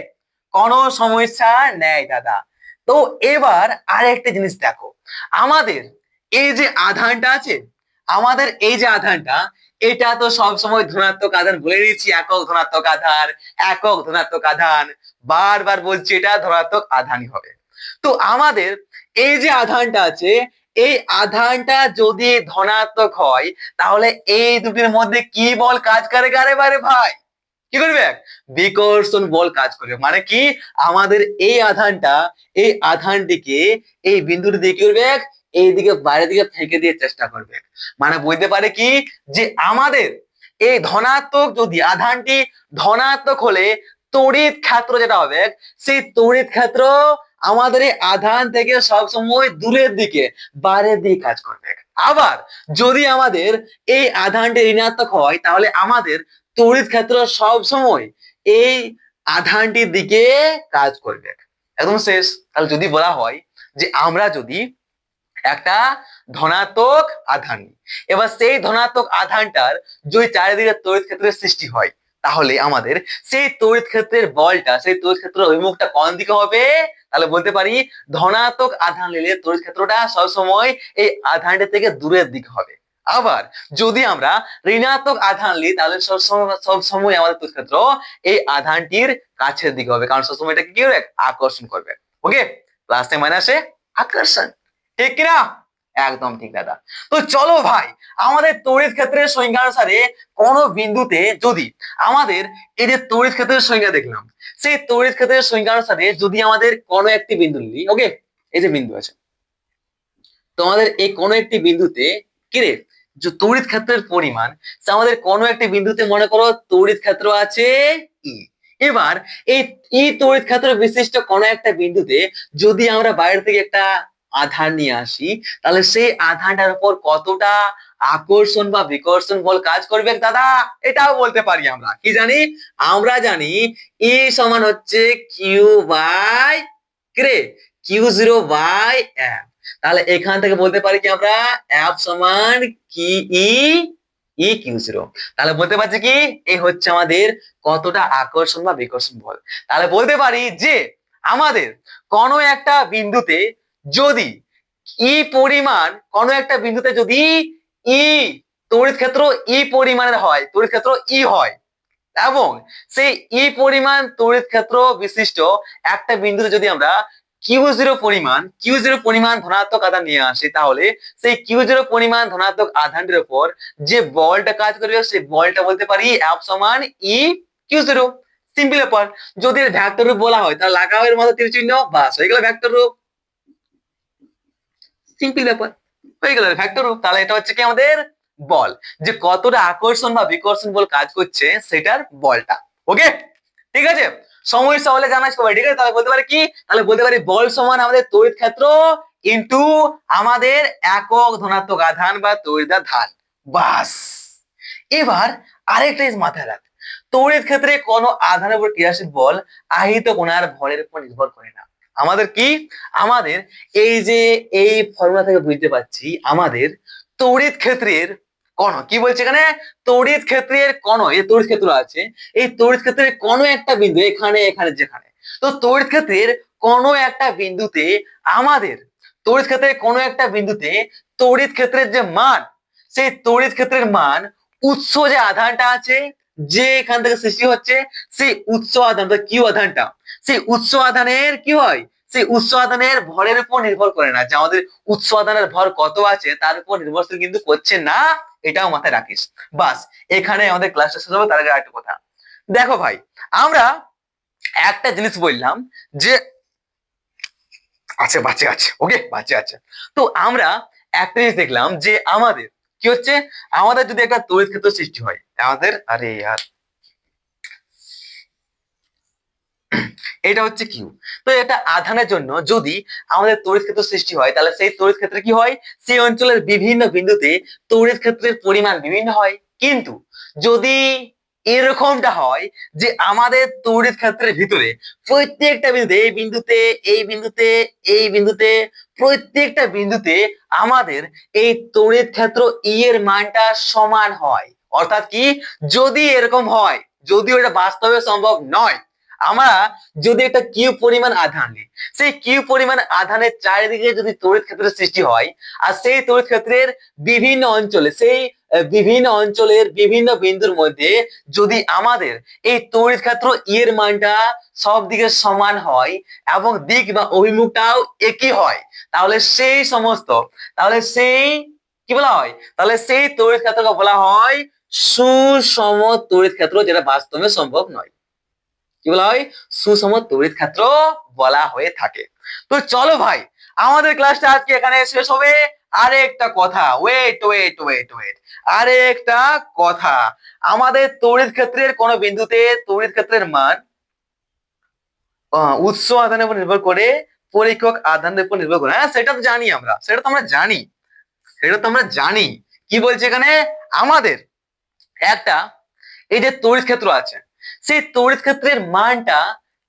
Speaker 1: কোনো সমস্যা নেই দাদা। তো এবার আরেকটা জিনিস দেখো, আমাদের এই যে আধানটা আছে, আমাদের এই যে আধানটা, এটা তো সব সময় ধনাত্মক আধান, বলে দিচ্ছি একক ধনাত্মক আধান, একক ধনাত্মক আধান, বারবার বলছি এটা ধনাত্মক আধানই হবে। তো আমাদের এই যে আধানটা আছে, এই আধানটা যদি ধনাত্মক হয় তাহলে এই দুটির মধ্যে কি বল কাজ করে গারে বারে ভাই? কি করবে? বিকর্ষণ বল কাজ করবে। মানে কি আমাদের এই আধানটা, এই আধানটিকে এই বিন্দুটি দিয়ে কি করবে এইদিকে বাইরের দিকে ফেঁকে দিয়ে চেষ্টা করবে। মানে বলতে পারে কি যে আমাদের এই ধনাত্মক, যদি আধানটি ধনাত্মক হলে তড়িৎ ক্ষেত্র যেটা হবে সেই তড়িৎ ক্ষেত্র আমাদের এই আধান থেকে সবসময় দূরের দিকে বাইরের দিকে কাজ করবে। আবার যদি আমাদের এই আধানটি ঋণাত্মক হয় তাহলে আমাদের তড়িৎ ক্ষেত্র সব সময় এই আধানটির দিকে কাজ করবে। একদম শেষ। তাহলে যদি বলা হয় যে আমরা যদি একটা ধনাত্মক আধান, এবার সেই ধনাত্মক আধানটার যদি চারিদিকে তড়িৎ ক্ষেত্রের সৃষ্টি হয় তাহলে আমাদের সেই তড়িৎ ক্ষেত্রের বলটা, সেই তড়িৎ ক্ষেত্রের অভিমুখটা কোন দিকে হবে? তাহলে বলতে পারি ধনাত্মক আধান নিলে তড়িৎ ক্ষেত্রটা সবসময় এই আধানটা থেকে দূরের দিকে হবে। আবার যদি আমরা ঋণাত্মক আধান নিই তাহলে সবসময় আমাদের তড়িৎ ক্ষেত্র এই আধানটির কাছের দিকে হবে, কারণ সবসময় এটাকে কি করবে আকর্ষণ করবে। ওকে, প্লাসে মাইনাসে আকর্ষণ, ঠিক কিনা? একদম ঠিক দাদা। তো চলো ভাই, আমাদের তড়িৎ ক্ষেত্রের সংজ্ঞা অনুসারে কোন বিন্দুতে যদি আমাদের এই যে তড়িৎ ক্ষেত্রের সংজ্ঞা দেখলাম, সেই তড়িৎ ক্ষেত্রের সংজ্ঞা অনুসারে যদি আমাদের কোনো একটি বিন্দু নিই, ওকে, এই যে বিন্দু আছে, তোমাদের এই কোনো একটি বিন্দুতে কি রে যে তড়িৎ ক্ষেত্রের পরিমাণ, আমাদের কোনো একটি বিন্দুতে মনে করো তড়িৎ ক্ষেত্র আছে ই। এবার এই ই তড়িৎ ক্ষেত্র বিশিষ্ট কোনো একটা বিন্দুতে যদি আমরা বাইরে থেকে একটা আধান নিয়ে আসি তাহলে সেই আধানটার উপর কতটা আকর্ষণ বা বিকর্ষণ বল কাজ করবে দাদা? এটাও বলতে পারি আমরা। কি জানি? আমরা জানি ই সমান হচ্ছে কিউ বাই কে Q0/F। তাহলে এখান থেকে বলতে পারি কি আমরা F সমান কি ই ই কিউ জিরো। তাহলে বলতে পারছি কি এই হচ্ছে আমাদের কতটা আকর্ষণ বা বিকর্ষণ বল। তাহলে বলতে পারি যে আমাদের কোনো একটা বিন্দুতে যদি কোনো একটা বিন্দুতে যদি ই তড়িৎ ক্ষেত্র ই পরিমাণের হয়, তড়িৎ ক্ষেত্র ই হয় এবং সেই ই পরিমাণ তড়িৎ ক্ষেত্র বিশিষ্ট একটা বিন্দুতে যদি আমরা কিউ জিরো পরিমাণ ধনাত্মক আধান নিয়ে আসি, তাহলে সেই কিউ জিরো পরিমাণ ধনাত্মক আধানটির উপর যে বলটা কাজ করবে সেই বলটা বলতে পারি F সমান ই কিউ জিরো। সিম্পল ব্যাপার। যদি এর ভেক্টর রূপ বলা হয় তাহলে লাগাও এর মধ্যে তীর চিহ্ন, বাস হয়ে গেল ভেক্টর রূপ। সিম্পল ব্যাপার, হয়ে গেল ভেক্টর রূপ। তাহলে এটা হচ্ছে কি আমাদের বল, যে কতটা আকর্ষণ বা বিকর্ষণ বল কাজ করছে সেটার বলটা। ওকে, ঠিক আছে। সমস্যা হলে জানাস সবাই, ঠিক আছে। তাহলে বলতে পারি কি, তাহলে বলতে পারি বল সমান আমাদের তড়িৎ ক্ষেত্র ইনটু আমাদের একক ধনাত্মক আধান বা তড়িৎাধান, বাস। এবার আরেকটা জিনিস মাথায় রাখ, তড়িৎ ক্ষেত্রে কোনো আধানের উপর ক্রিয়াশীল বল আহিত কণার ভরের উপর নির্ভর করে না। আমাদের কি, আমাদের এই যে এই ফর্মুলা থেকে বুঝতে পারছি আমাদের তড়িৎ ক্ষেত্রের কোন কি বলছে এখানে, তড়িৎ ক্ষেত্রের কোন এই তড়িৎ ক্ষেত্র আছে, এই তড়িৎ ক্ষেত্রের কোন একটা বিন্দু এখানে এখানে যেখানে, তো তড়িৎ ক্ষেত্রের কোন একটা বিন্দুতে আমাদের তড়িৎ ক্ষেত্রের কোন একটা বিন্দুতে তড়িৎ ক্ষেত্রের যে মান, সেই তড়িৎ ক্ষেত্রের মান উৎস যে আধানটা আছে যে এখান থেকে সৃষ্টি হচ্ছে, সেই উৎস আধান কিউ আধানটা, সেই উৎস আধানের কি হয়, সেই উৎস আধানের ভরের উপর নির্ভর করে না, যে আমাদের উৎস আধানের ভর কত আছে তার উপর নির্ভরশীল কিন্তু করছে না, এটাও মাথায় রাখিস। বাস, এখানে আমাদের ক্লাসটা শেষ হবে। তার আগে আরেকটা কথা দেখো ভাই, আমরা একটা জিনিস বললাম যে আচ্ছা বাচ্চা আছে, ওকে বাচ্চা আছে। তো আমরা একটা জিনিস দেখলাম যে আমাদের কি হচ্ছে, আমাদের যদি একটা তড়িৎ ক্ষেত্র সৃষ্টি হয় আমাদের, আরে यार এটা হচ্ছে কিউ। তো এটা আধানের জন্য যদি আমাদের তড়িৎ ক্ষেত্র সৃষ্টি হয় তাহলে সেই তড়িৎ ক্ষেত্রে কি হয়, সেই অঞ্চলের বিভিন্ন বিন্দুতে তড়িৎ ক্ষেত্রের পরিমাণ বিভিন্ন হয়। কিন্তু যদি এরকমটা হয় যে আমাদের তড়িৎ ক্ষেত্রের ভিতরে প্রত্যেকটা বিন্দুতে এই বিন্দুতে এই বিন্দুতে এই বিন্দুতে প্রত্যেকটা বিন্দুতে আমাদের এই তড়িৎ ক্ষেত্র ই এর মানটা সমান হয়, অর্থাৎ কি, যদি এরকম হয়, যদিও এটা বাস্তবে সম্ভব নয়, আমরা যদি একটা কিউ পরিমাণ আধান নিই, সেই কিউ পরিমাণ আধানের চারিদিকে যদি তড়িৎ ক্ষেত্রের সৃষ্টি হয় আর সেই তড়িৎ ক্ষেত্রের বিভিন্ন অঞ্চলে সেই বিভিন্ন অঞ্চলের বিভিন্ন বিন্দুর মধ্যে যদি আমাদের এই তড়িৎ ক্ষেত্র ই এর মানটা সব দিকে সমান হয় এবং দিক বা অভিমুখটাও একই হয়, তাহলে সেই সমস্ত, তাহলে সেই কি বলা হয়, তাহলে সেই তড়িৎ ক্ষেত্রকে বলা হয় সুষম তড়িৎ ক্ষেত্র, যেটা বাস্তবে সম্ভব নয়। কি বলা হয়, সুষম তড়িৎ ক্ষেত্র বলা হয়ে থাকে। তো চলো ভাই, আমাদের ক্লাসটা আজকে এখানে শেষ হবে। আরে একটা কথা, ওয়েট ওয়েট ওয়েট ওয়েট, আরে একটা কথা, আমাদের তড়িৎ ক্ষেত্রের কোন বিন্দুতে তড়িৎ ক্ষেত্রের মান উৎস আধানের উপর নির্ভর করে, পরীক্ষক আধানের উপর নির্ভর করে, হ্যাঁ সেটা তো জানি আমরা, সেটা তো আমরা জানি, সেটা তো আমরা জানি। কি বলছে এখানে, আমাদের একটা এই যে তড়িৎ ক্ষেত্র আছে, সেই তড়িৎ ক্ষেত্রের মানটা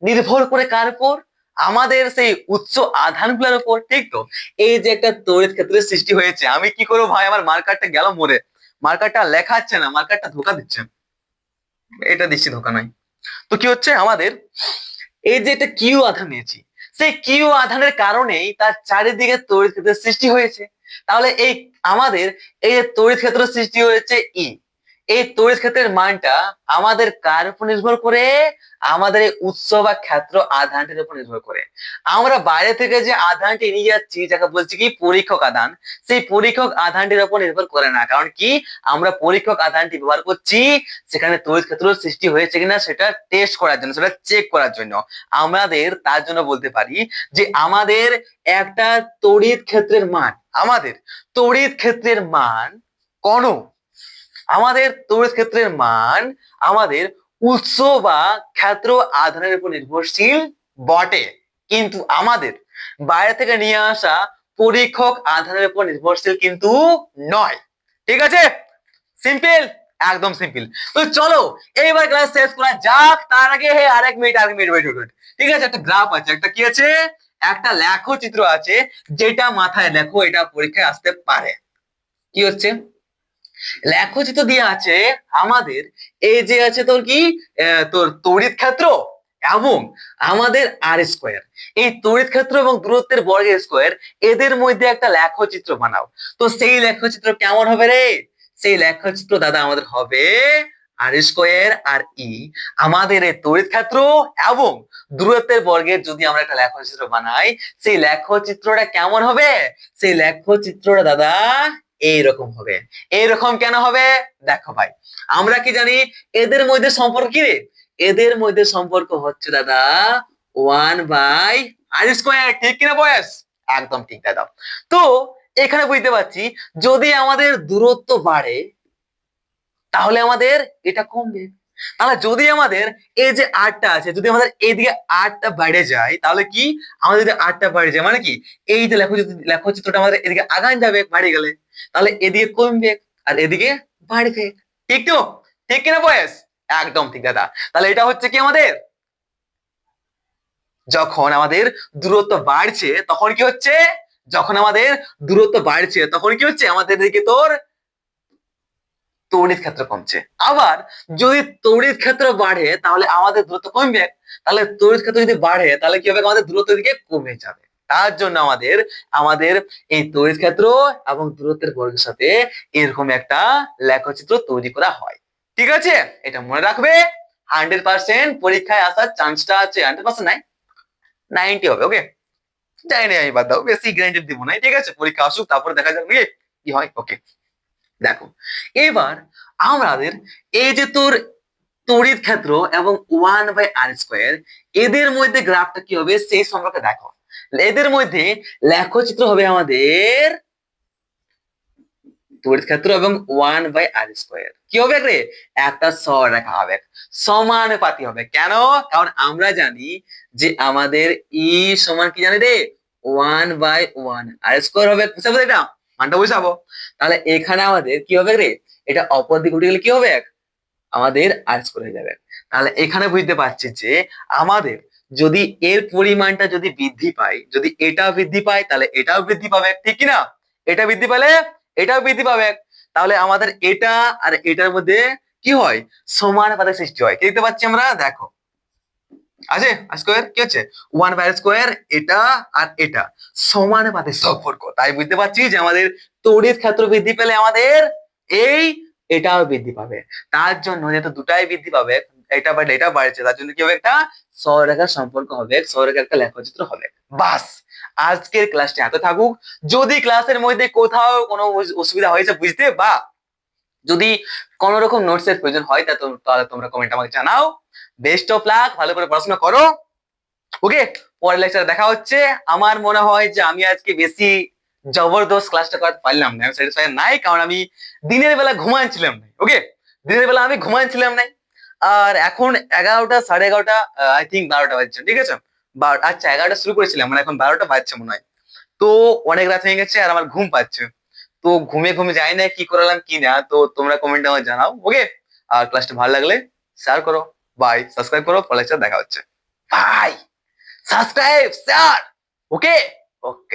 Speaker 1: নির্ভর করে কার উপর, আমাদের সেই উৎস আধানগুলোর উপর, ঠিক তো। এই যে একটা তড়িৎ ক্ষেত্রের সৃষ্টি হয়েছে, আমি কি করবো ভাই, আমার মার্কারটা গেল মরে, মার্কারটা লেখাচ্ছে না, মার্কারটা ধোকা দিচ্ছে, এটা দিচ্ছি ধোকা নাই। তো কি হচ্ছে, আমাদের এই যে একটা কিউ আধান নিয়েছি, সেই কিউ আধানের কারণেই তার চারিদিকে তড়িৎ ক্ষেত্রের সৃষ্টি হয়েছে। তাহলে এই আমাদের এই যে তড়িৎ ক্ষেত্র সৃষ্টি হয়েছে ই, এই তড়িৎ ক্ষেত্রের মানটা আমাদের কার উপর নির্ভর করে, আমাদের এই উৎস বা ক্ষেত্র আধানটির উপর নির্ভর করে। আমরা বাইরে থেকে যে আধানটি নিয়ে যাচ্ছি যাকে বলছি কি পরীক্ষক আধান, সেই পরীক্ষক আধানটির উপর নির্ভর করে না, কারণ কি, আমরা পরীক্ষক আধানটি ব্যবহার করছি সেখানে তড়িৎ ক্ষেত্র সৃষ্টি হয়েছে কিনা সেটা টেস্ট করার জন্য, সেটা চেক করার জন্য। আমাদের তার জন্য বলতে পারি যে আমাদের একটা তড়িৎ ক্ষেত্রের মান, আমাদের তড়িৎ ক্ষেত্রের মান কোন, আমাদের তড়িৎ ক্ষেত্রের মান আমাদের উৎস বা ক্ষেত্র আধানের উপর নির্ভরশীল বটে, কিন্তু আমাদের বাইরে থেকে নিয়ে আসা পরীক্ষক আধানের উপর নির্ভরশীল কিন্তু নয়। ঠিক আছে, সিম্পল, একদম সিম্পল। তো চলো এইবার ক্লাস শেষ করা যাক, তার আগে হে আরেক মিনিট ওয়েট ওয়েট। ঠিক আছে, একটা গ্রাফ আছে, একটা কি আছে, একটা লেখো চিত্র আছে, যেটা মাথায় লেখো, এটা পরীক্ষায় আসতে পারে। কি হচ্ছে, লেখচিত্র দিয়ে আছে আমাদের এই যে আছে তোর কি তোর তড়িৎ ক্ষেত্র এবং আমাদের আর স্কোয়ার। এই তড়িৎ ক্ষেত্র এবং দূরত্বের বর্গের স্কোয়ার এদের মধ্যে একটা লেখচিত্র বানাও। তো সেই লেখচিত্র কেমন হবে রে? সেই লেখচিত্র দাদা আমাদের হবে আর স্কোয়ার আর ই। আমাদের এই তড়িৎ ক্ষেত্র এবং দূরত্বের বর্গের যদি আমরা একটা লেখচিত্র বানাই, সেই লেখচিত্রটা কেমন হবে? সেই লেখচিত্রটা দাদা এইরকম হবে। এইরকম কেন হবে? দেখো ভাই, আমরা কি জানি এদের মধ্যে সম্পর্ক কি রে? এদের মধ্যে সম্পর্ক হচ্ছে দাদা 1/r²। ঠিক কিনা বয়স? একদম ঠিক দাদা। তো এখানে বুঝতে পারছি যদি আমাদের দূরত্ব বাড়ে তাহলে আমাদের এটা কমবে। তাহলে যদি আমাদের এই যে আরটা আছে, যদি আমাদের এইদিকে আরটা বেড়ে যায় তাহলে কি, আমাদের যদি আরটা বেড়ে যায় মানে কি, এই যে লেখচিত্রটা আমাদের এদিকে আগান যাবে বাড়ে গেলে, তাহলে এদিকে কমবে আর এদিকে বাড়বে। ঠিক তো? ঠিক কিনা বয়স? একদম ঠিক দাদা। তাহলে এটা হচ্ছে কি আমাদের, যখন আমাদের দূরত্ব বাড়ছে তখন কি হচ্ছে, যখন আমাদের দূরত্ব বাড়ছে তখন কি হচ্ছে, আমাদের এদিকে তোর তড়িৎ ক্ষেত্র কমছে। আবার যদি তড়িৎ ক্ষেত্র বাড়ে তাহলে আমাদের দূরত্ব কমবে। তাহলে তড়িৎ ক্ষেত্র যদি বাড়ে তাহলে কি হবে, আমাদের দূরত্ব দিকে কমে যাবে। তার জন্য আমাদের আমাদের এই তড়িৎ ক্ষেত্র এবং দূরত্বের বর্গের সাথে এরকম একটা লেখচিত্র তৈরি করা হয়। ঠিক আছে? এটা মনে রাখবে। 100% পরীক্ষায় আসার চান্সটা আছে। 100% নাই, 90 হবে। ওকে, জানি না, আমি বাদ দাও, বেশি গ্যারান্টি দিব না। ঠিক আছে, পরীক্ষা আসুক তারপরে দেখা যাবে কি হয়। ওকে, দেখো এবার আমাদের এই যে তোর তড়িৎ ক্ষেত্র এবং 1/r², এদের মধ্যে গ্রাফটা কি হবে সেই সম্পর্কে দেখো। এদের মধ্যে লেখচিত্র হবে আমাদের তড়িৎ ক্ষেত্র এবং 1/r²। কি হবে রে? একটা সরলরেখা হবে, সমানুপাতি হবে। কেন? কারণ আমরা জানি যে আমাদের ই সমান কি জানি রে, 1/1 আর² হবে। বুঝাবো এটা, মানটা বুঝাবো। তাহলে এখানে আমাদের কি হবে রে, এটা অপর দিকে উঠে গেলে কি হবে, আমাদের আর² হয়ে যাবে। তাহলে এখানে বুঝতে পারছি যে আমাদের যদি এর পরিমাণটা যদি বৃদ্ধি পায়, যদি এটা বৃদ্ধি পায় তাহলে এটাও বৃদ্ধি পাবে। ঠিক কিনা? এটা বৃদ্ধি পেলে এটাও বৃদ্ধি পাবে। তাহলে আমাদের এটা আর এটার মধ্যে কি হয়, সমানুপাতের সৃষ্টি হয়। কি দেখতে পাচ্ছি আমরা? দেখো আছে স্কোয়ার কি হচ্ছে, 1/r², এটা আর এটা সমানুপাতের সম্পর্ক। তাই বুঝতে পারছি যে আমাদের তড়িৎ ক্ষেত্র বৃদ্ধি পেলে আমাদের এই এটাও বৃদ্ধি পাবে। তার জন্য যেহেতু দুটাই বৃদ্ধি পাবে, এটা বাড়লে এটা বাড়ছে, তার জন্য কি হবে, একটা সরলরেখার সম্পর্ক হবে, সরলরেখার একটা লেখচিত্র হবে। বাস, আজকের ক্লাসটা এত থাকুক। যদি ক্লাসের মধ্যে কোথাও কোনো অসুবিধা হয়েছে বুঝতে, বা যদি কোন রকম নোটস এর প্রয়োজন হয় তাহলে তোমরা কমেন্ট আমাকে জানাও। বেস্ট অফ লাক, ভালো করে পড়াশোনা করো। ওকে, পরের লেকচারে দেখা হচ্ছে। আমার মনে হয় যে আমি আজকে বেশি জবরদস্ত ক্লাসটা করতে পারলাম না, আমি স্যাটিসফাই নাই, কারণ আমি দিনের বেলা ঘুমাচ্ছিলাম না। ওকে, দিনের বেলা আমি ঘুমাচ্ছিলাম না। আর এখন 11টা 11:30, আই থিঙ্ক 12টা বাজছে। ঠিক আছে, আচ্ছা 11টা শুরু করেছিলাম, মানে এখন 12টা বাজছে মনে হয়। তো অনেক রাত হয়ে গেছে আর আমার ঘুম পাচ্ছে। তো ঘুমে ঘুমে যাই না কি করালাম কি না, তো তোমরা কমেন্টে আমাকে জানাও। ওকে, আর ক্লাসটা ভালো লাগলে শেয়ার করো, বাই, সাবস্ক্রাইব করো। পরের লেকচারে দেখা হচ্ছে। Bye, subscribe, share. ওকে, ওকে।